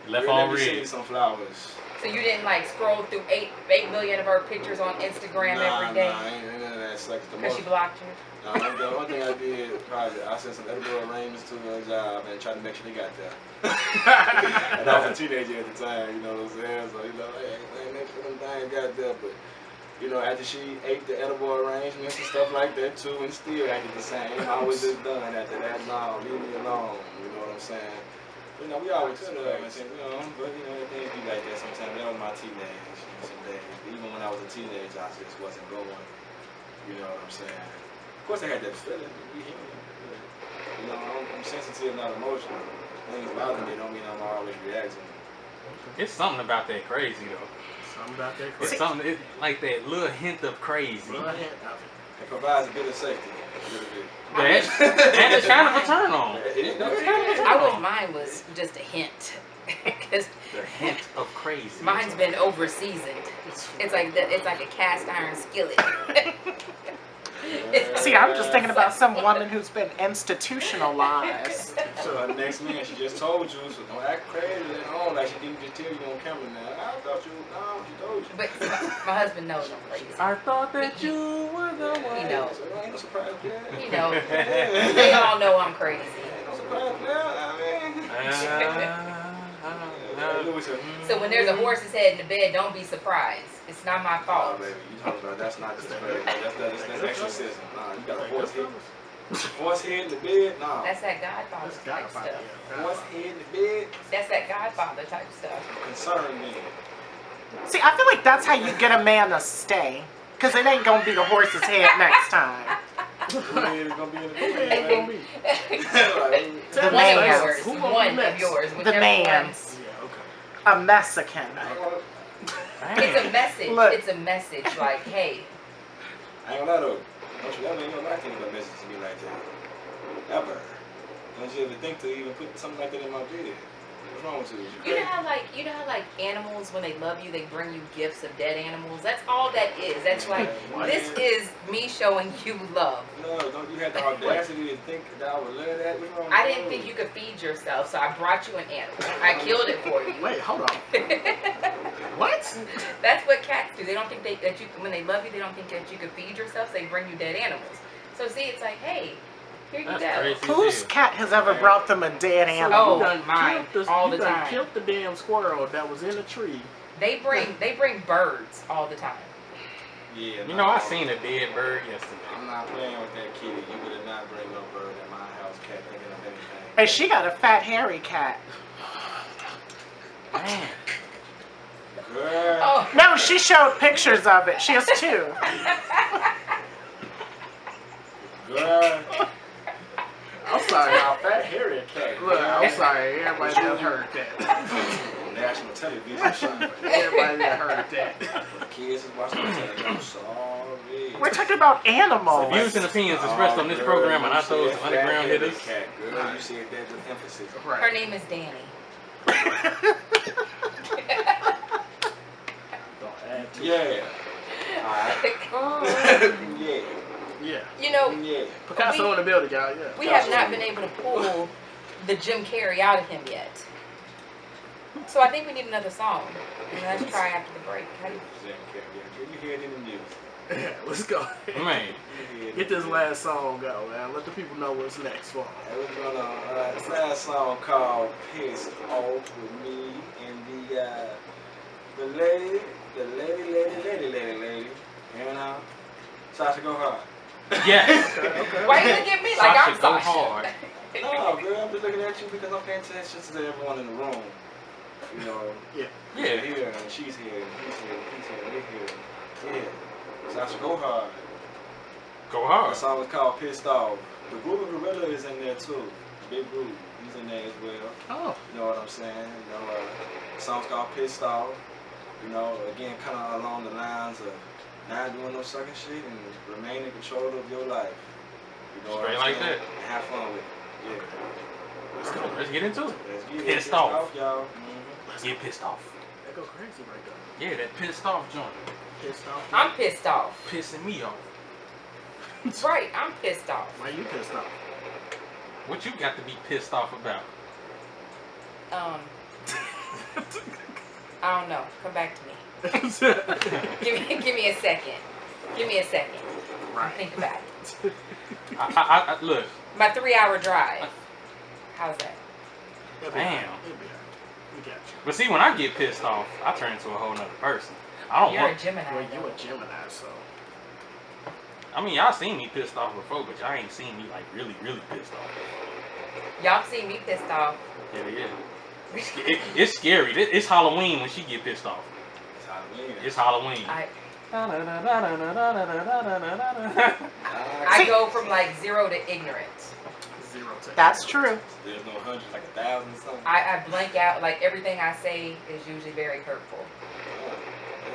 Left Girl, on let me see red. some flowers. So you didn't like scroll through 8 million of her pictures on Instagram every day ain't none of that. It's like the because most. she blocked you? The only thing I did, probably, I sent some edible arrangements to her job and tried to make sure they got there. And I was a teenager at the time, you know what I'm saying? So, you know, hey, make sure them things got there. But You know, after she ate the edible arrangements and stuff like that too, and still acted the same. I was just done after that. No, leave me alone. You know what I'm saying? You know, we always could have, you know, but you know, things be like that sometimes. That was my teenage, some days. Even when I was a teenager, I just wasn't going. You know what I'm saying? Of course, I had that feeling. We human. You know, I'm sensitive, not emotional. Things bother me don't mean I'm always reacting. It's something about that crazy though. Something about that It's crazy. something like that little hint of crazy. Little hint of it. It provides a bit of safety. A little bit. And it's kind of a turn on. I wish mine was just a hint. Because The hint of crazy. mine's been over seasoned. It's like a cast iron skillet. See, I'm just thinking about some woman who's been institutionalized. So next man, she just told you, so don't act crazy at home like she didn't just tell you on camera now. I thought you, no, she told you. But my husband knows I'm crazy. I thought that you were the one. He knows. So ain't no surprise there. You know, they all know I'm crazy. Ain't no surprise there, I mean. So when there's a horse's head in the bed, don't be surprised. It's not my Oh, fault. baby, you talking about that's not just crazy. That's exorcism. Nah, you got a horse head. Horse head in the bed? Nah. That's that Godfather That's type Godfather. stuff. Yeah. Horse head in the bed? That's that Godfather type stuff. Concern me. See, I feel like that's how you get a man to stay. Because it ain't going to be the horse's head next time. Who head is gonna be in the Who bed? ain't gonna be? Like, The Tell me One of man. yours. Who gonna be One of next? yours. The Whichever man. one. Yeah, okay. A Mexican. It's a message. Look. It's a message like, hey, I ain't gonna lie though. Don't you ever in your life think about message to me like that? Ever. Don't you ever think to even put something like that in my bed? What's wrong with you? you know how like animals, when they love you, they bring you gifts of dead animals. That's all that is. That's like, What? this is me showing you love. No, don't you have the audacity to think that I would love that? What's wrong with I didn't think you could feed yourself, so I brought you an animal. I killed it for you. Wait, hold on. What? That's what cats do. They don't think that you, when they love you, they don't think that you could feed yourself. So they bring you dead animals. So see, it's like, hey, here you That's go. crazy. Whose cat has ever brought them a dead So animal? Oh, you done mine, killed all you the done time. killed the damn squirrel that was in the tree. They bring birds all the time. Yeah, You know, I seen a dead bird yesterday. I'm not playing with that kitty. You would not bring no bird in my house, cat thinking of anything. And she got a fat, hairy cat. Man. Girl. Oh, No, she showed pictures of it. She has two. Girl. I'm sorry. Now, fat hairy cat. Look, I'm sorry. Everybody just heard that. On national television. I'm sorry. Everybody just heard that. The kids is watching the television. I'm sorry. We're talking about The animals. views and opinions expressed on this program are not those of Underground Hitters. Cat, girl. You said that with emphasis. her Right. name is Danny. Don't add to Yeah. Alright. Yeah. Yeah. You know, Yeah. Picasso in the building, y'all. Yeah. we have not been able to pull the Jim Carrey out of him yet. So I think we need another song. And let's try after the break. How do you- You hear it in the news. Yeah, let's go. Man. You hear it Get in this the last song go, man. Let the people know what's next for 'em. news. We're gonna this last song called "Pissed Off" with me and the lady, you know, Sasha go hard. Yes. Okay. Why you looking at me like I'm Sasha, go Sasha? hard. No, girl, I'm just looking at you because I'm paying attention to everyone in the room. You know, Yeah. you're Yeah. here and she's here and he's here and he's here and they're here. Yeah. Sasha go hard. Go The hard. song is called Pissed Off. The Groove Gorilla is in there too. Big Groove, he's in there as well. Oh. You know what I'm saying? You know, the song's called Pissed Off. You know, again, kind of along the lines of not doing no sucking shit and remain in control of your life. You know Straight what I'm like saying? that. And have fun with it. Yeah. Let's go. Let's get into it. Let's get it. Pissed off. Y'all. Mm-hmm. Get pissed off. That go crazy right there. Yeah, that pissed off joint. Pissed off. I'm pissed off. Pissing me off. Right, I'm pissed off. Why you pissed off? What you got to be pissed off about? I don't know. Come back to me. Give me a second. Give me a second. Right. Think about it. I look. My 3-hour drive. How's that? It'll be Damn. all right. It'll be all right. We got you. But see, when I get pissed off, I turn into a whole nother person. I don't You're a want. Gemini. Well, you though. a Gemini, so. I mean, y'all seen me pissed off before, but y'all ain't seen me like really, really pissed off. Y'all seen me pissed off. Yeah. It's scary. It's Halloween when she get pissed off. It's Halloween. It's Halloween. I go from like 0 to ignorance. 0 to That's 100. true. There's no hundreds, like 1,000 something. I blank out. Like everything I say is usually very hurtful. Oh,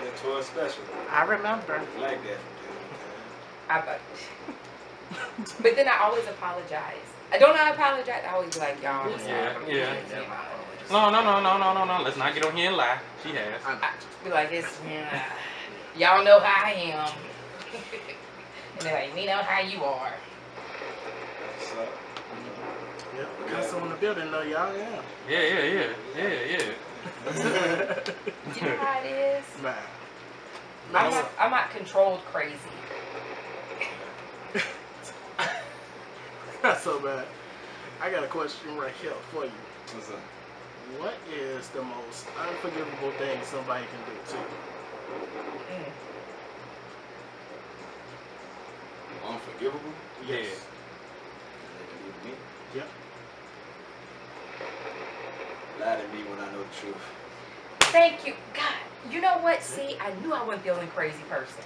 it's a tour special. I remember. It's like that. But then I always apologize. I don't know. I apologize. I always be like, y'all. I'm sorry. Yeah. No. Let's not get on here and lie. She has. I be like, y'all know how I am. And they're like, we know how you are. What's up? Yeah, Picasso in the building, though, y'all. Yeah. Yeah. You know how it is? Man. I'm not controlled crazy. That's so bad. I got a question right here for you. What's up? What is the most unforgivable thing somebody can do to you? Unforgivable? Yes. They can do to me. Yep. Lie to me when I know the truth. Thank you. God, you know what? See, I knew I wasn't the only crazy person.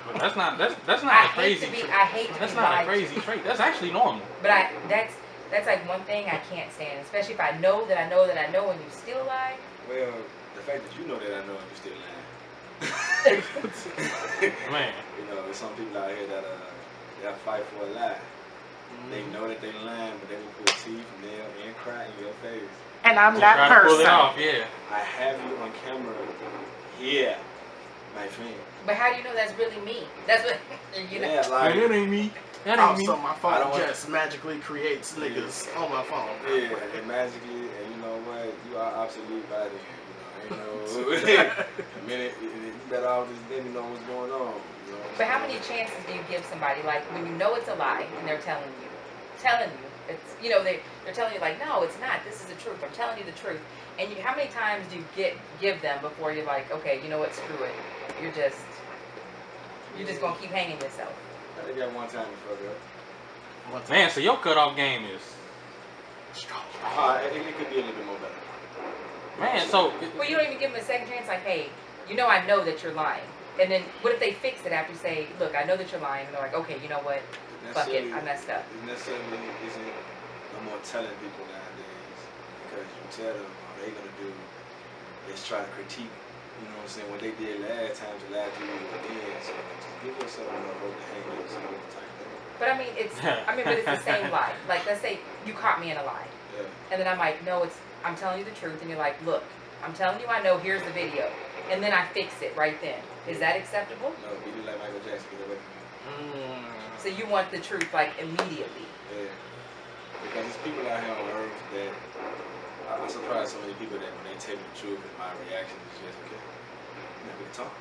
But that's not a I hate crazy to be. trait. I hate to That's be not a lied crazy to. trait. That's actually normal. But that's like one thing I can't stand, especially if I know that I know that I know and you still lie. Well, the fact that you know that I know and you still lying. Man. You know, there's some people out here that they'll fight for a lie. They know that they lying, but they will pull teeth, nail, and cry in your face. And I'm Just that try to pull it person. off, yeah. I have you on camera here, my friend. But how do you know that's really me? That's what you know. Yeah, like, That ain't me. That ain't me. Also, my I phone don't want- just magically creates niggas on my phone. yeah, and magically, and you know what? You are obsolete by then. You know, ain't no. A minute, you better off just let me know what's going on. You know what I'm But how saying? many chances do you give somebody? Like when you know it's a lie and they're telling you, it's they're telling you like, no, it's not. This is the truth. I'm telling you the truth. And how many times do you give them before you're like, okay, you know what? Screw it. You're just gonna keep hanging yourself. I think that one time to fuck up. Man, so your cutoff game is It could be a little bit more better. man. So Well, you don't even give them a second chance. Like, hey, I know that you're lying. And then what if they fix it after you say, look, I know that you're lying. And they're like, okay, you know what? Fuck it, I messed up. It necessarily isn't no more telling people nowadays, because you tell them all they gonna do is try to critique, you know what I'm saying, what they did last time to lie to you again. So just give yourself enough rope to hang yourself type thing. But but it's the same lie. Like, let's say you caught me in a lie. Yeah. And then I'm like, no, I'm telling you the truth. And you're like, look, I'm telling you I know, here's the video. And then I fix it right then. Is that acceptable? No, be like Michael Jackson, get away from me. So you want the truth, like, immediately. Yeah. Because there's people out here on earth that I'm surprised so many people that when they tell me the truth and my reaction is just okay. I'm not gonna talk.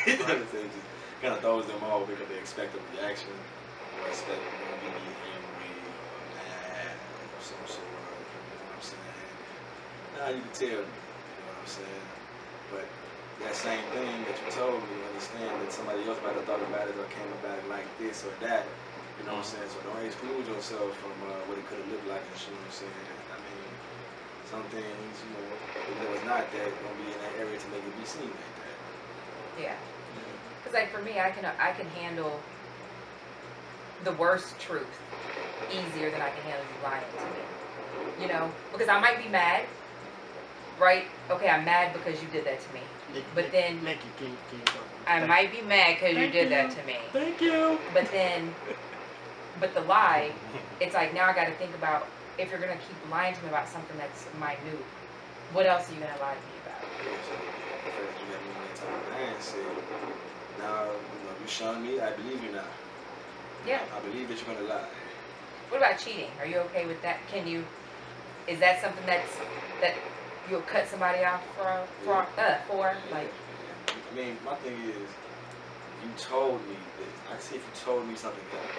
You know what I'm saying? Just kind of throws them off because they expect a reaction or expect them to be angry or mad or some sort. You know what I'm saying? Now you can tell me, you know what I'm saying? But that same thing that you told me, understand that somebody else might have thought about it or came about it like this or that. You know what I'm saying? So don't exclude yourself from what it could have looked like and shit, you know what I'm saying? I mean, some things, you know, if it was not that, gonna be in that area to make it be seen like that. Yeah. Because, like, for me, I can handle the worst truth easier than I can handle you lying to me. You know? Because I might be mad, right? Okay, I'm mad because you did that to me. But then Nikki, can you go? I might be mad because you Thank did you. that to me. Thank you. But the lie, it's like, now I got to think about, if you're going to keep lying to me about something that's minute, what else are you going to lie to me about? Yeah, so the fact that you got me in that type of mindset, now, you know, you showing me, I believe you now. Yeah. I believe that you're gonna lie. What about cheating? Are you okay with that? Is that something that you'll cut somebody off for? Like, I mean, my thing is, you told me this. I can see if you told me something else,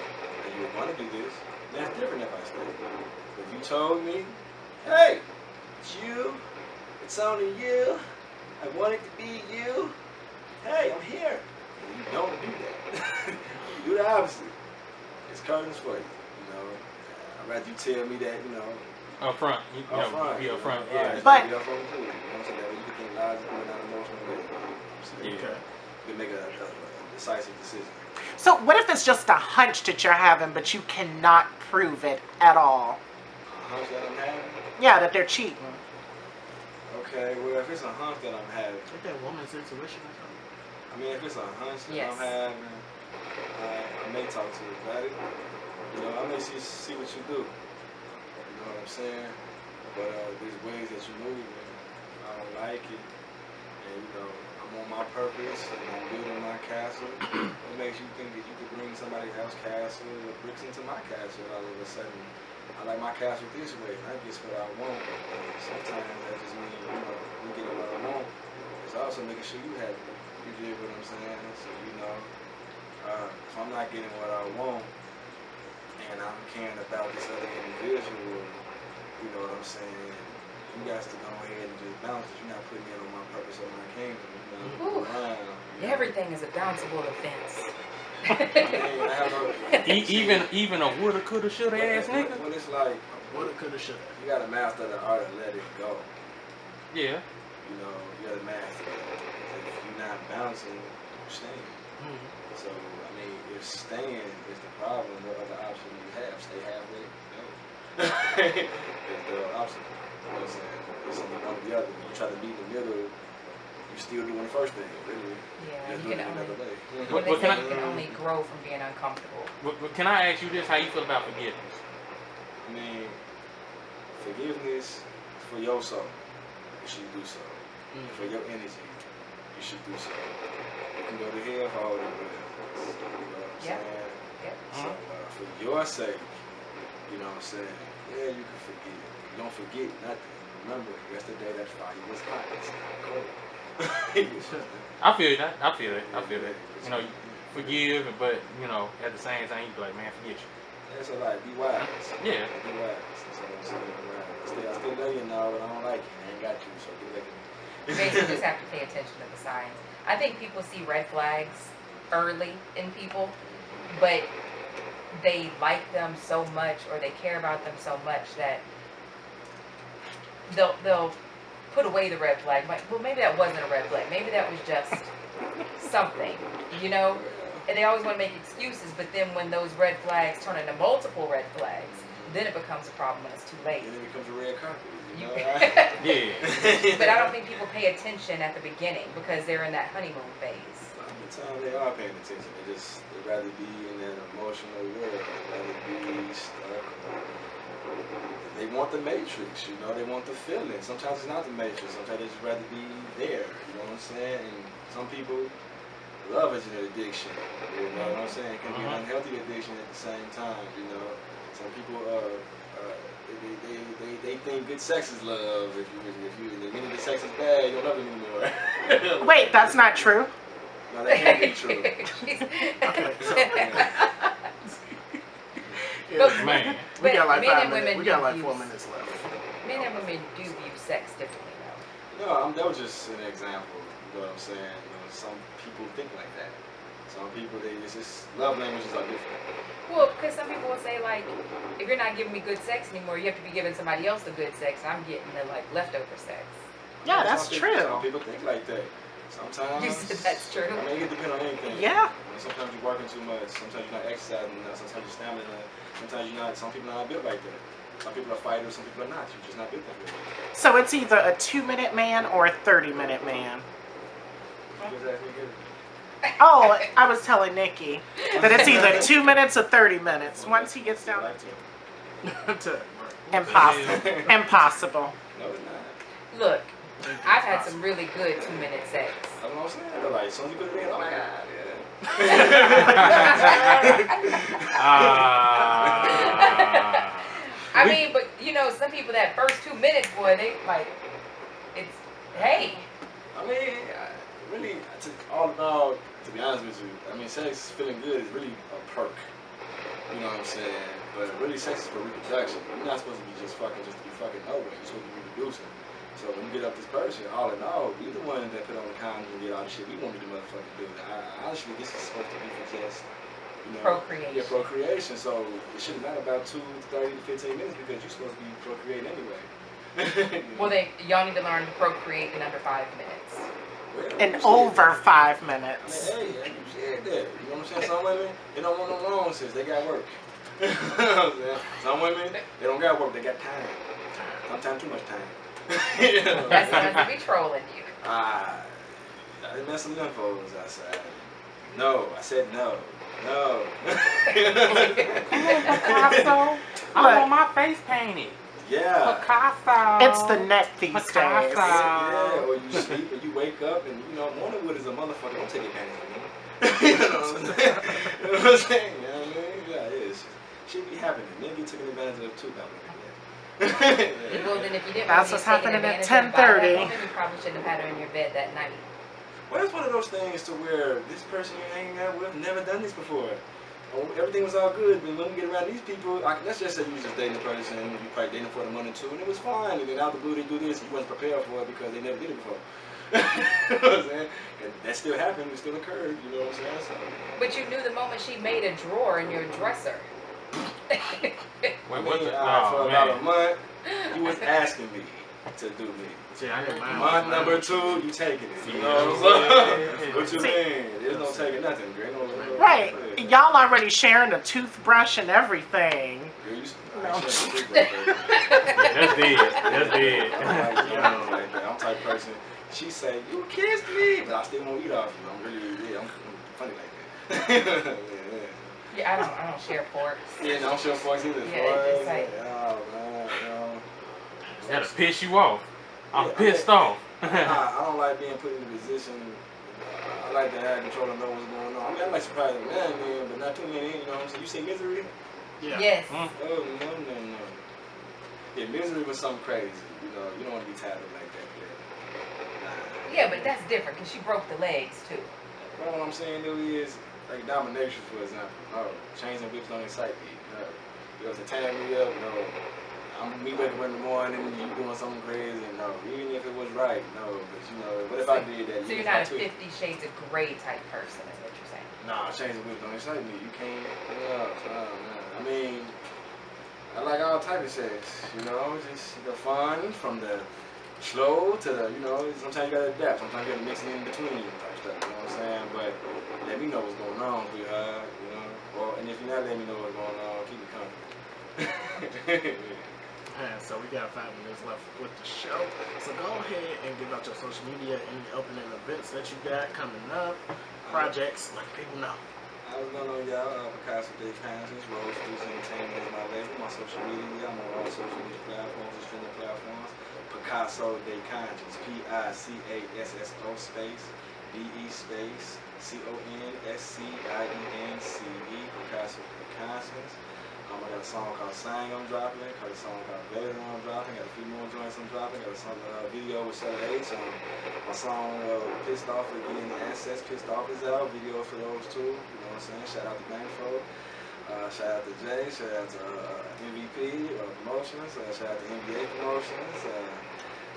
and you were gonna do this, that's different if I stay. But if you told me, hey, it's you, it's only you, I want it to be you, hey, I'm here. And you don't do that. You do the opposite. It's curtains for you. You know, I'd rather you tell me that, you know, Up front. up front. Be up front. You know, Yeah. it's But- gotta be up front too. You know what I'm saying? That way you can think logically and not emotional way. You know what I'm saying? Yeah. Okay. You can make a decisive decision. So what if it's just a hunch that you're having, but you cannot prove it at all? A hunch that I'm having? Yeah, that they're cheating. Okay, well, if it's a hunch that I'm having, Ain't that woman's intuition or something? I mean, if it's a hunch that Yes. I'm having, I may talk to you about it. You know, I may see what you do. You know what I'm saying? But there's ways that you move, and I don't like it. And you know, I'm on my purpose, and I'm building my castle. What makes you think that you could bring somebody else's castle or bricks into my castle all of a sudden? I like my castle this way, and I get what I want. Sometimes that just means, you know, me getting what I want. It's also making sure you happy. You get what I'm saying? So, you know, if I'm not getting what I want, and I'm caring about this other individual, you know what I'm saying? You guys to go ahead and just bounce it. You're not putting me in on my purpose or my kingdom. You know, Ooh. around, you know? Everything is a bounceable offense. I mean, I have no, Even a woulda, coulda, shoulda ass nigga. when it's like, Woulda, coulda, shoulda. you gotta master the art of let it go. Yeah. You know, you gotta master it. If you're not bouncing, you're staying. Mm-hmm. So, I mean, if staying is the problem, what other option do you have? Stay halfway? No. It's the option. You know what I'm saying? It's something one or the other. You try to be in the middle, you still doing the first thing, really. Yeah, Just you doing can it only, another way. What they can say I- you can only grow from being uncomfortable. Can I ask you this? How you feel about forgiveness? I mean, forgiveness for your soul, you should do so. For your energy, you should do so. You can go to hell for holding whatever. You know what I'm Yep. saying? Yep. So, for your sake, you know what I'm saying? Yeah, you can forgive. You don't forget nothing. Remember, yesterday that fire was hot. It's not cold. I feel that. I feel that. You know, forgive, but you know, at the same time, you be like, man, forget you. Yeah, so like, be wise. Yeah. Be wise. That's what I'm saying. Be wise. I still love you now, but I don't like you. I ain't got you, so do that. You basically just have to pay attention to the signs. I think people see red flags early in people, but they like them so much or they care about them so much that they'll put away the red flag. Like, well, maybe that wasn't a red flag. Maybe that was just something, you know? And they always want to make excuses, but then when those red flags turn into multiple red flags, then it becomes a problem when it's too late. And then it becomes a red carpet. You know, Yeah. But I don't think people pay attention at the beginning because they're in that honeymoon phase. the time they are paying attention. They'd rather be in that emotional world. They'd rather be stuck. They want the matrix, you know, they want the feeling. Sometimes it's not the matrix. Sometimes they just rather be there, you know what I'm saying? And some people, love is an addiction, you know what I'm saying? It can be an unhealthy addiction at the same time, you know. Some people, they think good sex is love. If you the minute the sex is bad, you don't love it anymore. Wait, that's not true. No, that can't be true. Okay, so But- Man. we got like men 5 and minutes. women We got do like 4 use- minutes left. Men and women do view sex differently though. No, that was just an example. You know what I'm saying? You know, some people think like that. Some people, it's just love languages are different. Well, because some people will say like, if you're not giving me good sex anymore, you have to be giving somebody else the good sex. I'm getting the like leftover sex. Yeah, that's Some people- true. Some people think like that. Sometimes. You said that's true. I mean, it depends on anything. Yeah. You know, sometimes you're working too much. Sometimes you're not exercising enough. Sometimes you're stamina. Sometimes you're not. Some people are not built like that. Some people are fighters. Some people are not. You're just not built that way. So it's either a 2-minute man or a 30-minute man. You just actually get it. Oh, I was telling Nikki that it's either 2 minutes or 30 minutes. Once he gets down, Like to. impossible. Impossible. No, it's not. Look, I've had some really good 2-minute sex. That's what I'm saying. They're like, as soon as you put it in, oh my God, yeah. I mean, but you know, some people that first 2 minutes, boy, they like, it's hey. I mean, really, all about, to be honest with you, I mean, sex, feeling good is really a perk. You know what I'm saying? But really, sex is for reproduction. You're not supposed to be just fucking to be fucking nowhere. You're supposed to be reproducing. So when you get up this person, all in all, we the ones that put on the condom and get all the shit we wanted the motherfucker to do. Honestly, this is supposed to be for just, you know, Procreation. Yeah, procreation. So it shouldn't matter about 30 to 15 minutes because you're supposed to be procreating anyway. Well, y'all need to learn to procreate in under 5 minutes. Well, In you said over that. 5 I minutes. mean, hey, you said that. You know what I'm saying? Some women, they don't want no long since they got work. You know what I'm saying? Some women, they don't got work, they got time. Sometimes too much time. You know That's the ones that be trolling you. I didn't mess some infos outside. No, I said no. No. Picasso. I want my face painted. Yeah. Picasso. It's the net these Picasso. days. Yeah, or you sleep or you wake up and, you know, morning wood is a motherfucker. Don't take advantage of me. You know what I'm saying? You know what I'm saying? You know what I mean? Yeah, it is. Shit be happening. Men get taken advantage of too, that way. Yeah. Well, then if you didn't That's want to be what's taken happening at advantage of by that 10:30. woman, you probably shouldn't have had her in your bed that night. Well, it's one of those things to where this person you're hanging out with never done this before. Everything was all good, but when we get around these people, let's just say you was just dating a person, and you probably dating for the money too, and it was fine. And then out the blue they do this, you wasn't prepared for it because they never did it before. You know what I'm saying? And that still happened, it still occurred. You know what I'm saying? So, But you knew the moment she made a drawer in your dresser. Wait, I what mean, the? for Oh, about a man. month, you was asking me to do me. See, I didn't mind. Month number 2, you taking it. You know Yeah. what I'm saying? What you See- mean? There's no taking nothing, girl. No, Right. Y'all already sharing a toothbrush and everything. Girl, No. That's dead. That's dead. I'm type person. She say, you kissed me, but I still won't eat off you. I'm really, I'm funny like that. Yeah, I don't share forks. Yeah, don't show forks either. Yeah, just like- Oh, man, no. That'll piss you off. I'm Yeah, pissed off. I don't like being put in a position. I like to have control and know what's going on. I mean, I like surprising man, but not too many. You know what I'm saying? You see Misery? Yeah. Yes. Mm. Oh, no. Yeah, Misery was something crazy. You know, you don't want to be tapping like that. Nah. Yeah, but that's different because she broke the legs too. Well, what I'm saying though is, like domination, for example. No, chains and whips don't excite me. No, you know, to tie me up. No, me waking up in the morning and you doing something crazy. No, even if it was right. No, but you know, what if I did that? So you're not a 50 Shades of Grey type person, is what you're saying. Nah, chains and whips don't excite me. You can't. No. I mean, I like all type of sex. You know, just the fun from the slow to the, you know, sometimes you gotta adapt, sometimes you gotta mix it in between type stuff, you know what I'm saying? But let me know what's going on, sweetheart, you know? Or, and if you're not letting me know what's going on, keep it coming. And so we got 5 minutes left with the show. So go ahead and give out your social media, any opening events that you got coming up, projects, let people know. I was going on y'all, Picasso Day Conscience, Rose Foods Entertainment is my label, my social media, I'm on all social media platforms, streaming platforms. Picasso Day Conscience, Picasso space, DE space, CONSCIENCE, Picasso Day Conscience. I got a song called Sang I'm dropping, got a song called Better I'm dropping, got a few more joints I'm dropping, got a song, video with Shelly H. My song Pissed Off Again, Assets, Pissed Off is out, video for those two, you know what I'm saying? Shout out to Bankfo, shout out to Jay, shout out to MVP Promotions, shout out to NBA Promotions,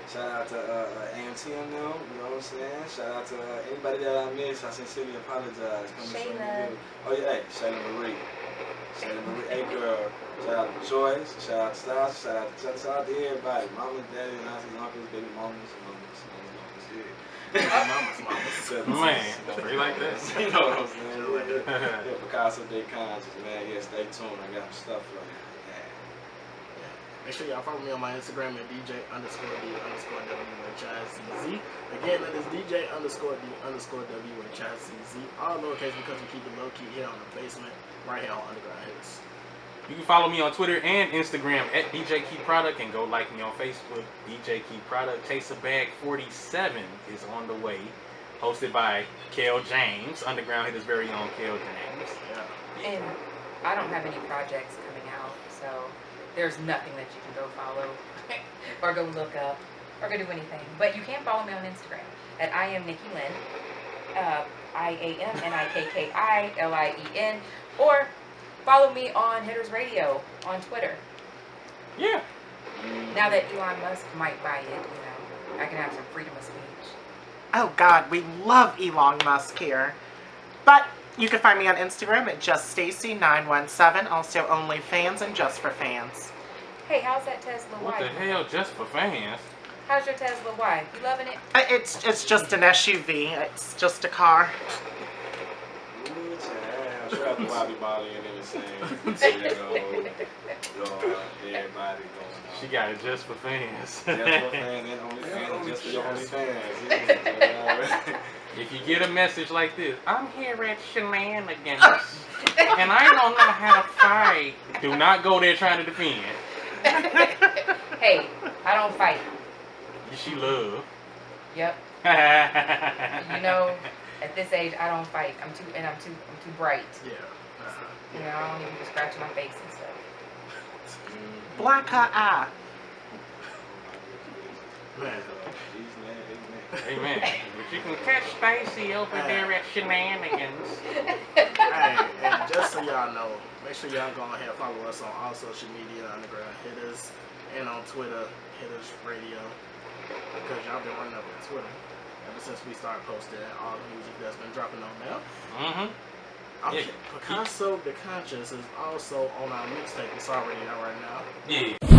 shout out to AMT and them, you know what I'm saying? Shout out to anybody that I missed, I sincerely apologize. Shayla. Oh yeah, hey, Shayla Marie. Shayla Marie, hey girl. Shout out to Joyce, shout out to Stas, shout out to everybody. Mamas, daddies, aunties, uncles, baby mamas, yeah. Mamas. Man, straight like that. You know what I'm saying? Yeah, Picasso Day Conscious, man. Yeah, stay tuned. I got some stuff for you. Make sure y'all follow me on my Instagram at DJ_D_WHICZ. Again, that is DJ_D_WHICZ. All lowercase because we keep it low key here on the basement, right here on Underground Hittas. You can follow me on Twitter and Instagram at DJ Key Product, and go like me on Facebook, DJ Key Product. Taste of Bag 47 is on the way, hosted by Kel James, Undergroundhittas' very own Kel James. Yeah. And I don't have any projects coming out, so there's nothing that you can go follow or go look up or go do anything. But you can follow me on Instagram at I am Nikki Lynn, IAMNIKKILIEN, or follow me on Hitters Radio on Twitter. Yeah. Now that Elon Musk might buy it, you know. I can have some freedom of speech. Oh God, we love Elon Musk here. But you can find me on Instagram at JustStacy917. Also OnlyFans and Just for Fans. Hey, how's that Tesla What Y? the hell? Just for fans? How's your Tesla Y? You loving it? It's just an SUV. It's just a car. Ooh, child. Shout out to Bobby Molly and everything. Everybody going on. She got it just for fans. Just for fans and only fans, just for your only fans. If you get a message like this, I'm here at shenanigans, and I don't know how to fight. Do not go there trying to defend. Hey, I don't fight. She love. Yep. You You know, at this age, I don't fight. I'm too bright. Yeah. You know, I don't even be scratching my face and stuff. Black eye. Man. Amen. But you can catch Stacy over there at shenanigans. Hey, and just so y'all know, make sure y'all go ahead and follow us on all social media, Undergroundhittas, and on Twitter, Hittas Radio, because y'all been running up on Twitter ever since we started posting all the music that's been dropping on now. Mm-hmm. Okay, Yeah. Picasso the Conscious is also on our mixtape. It's already out right now. Yeah.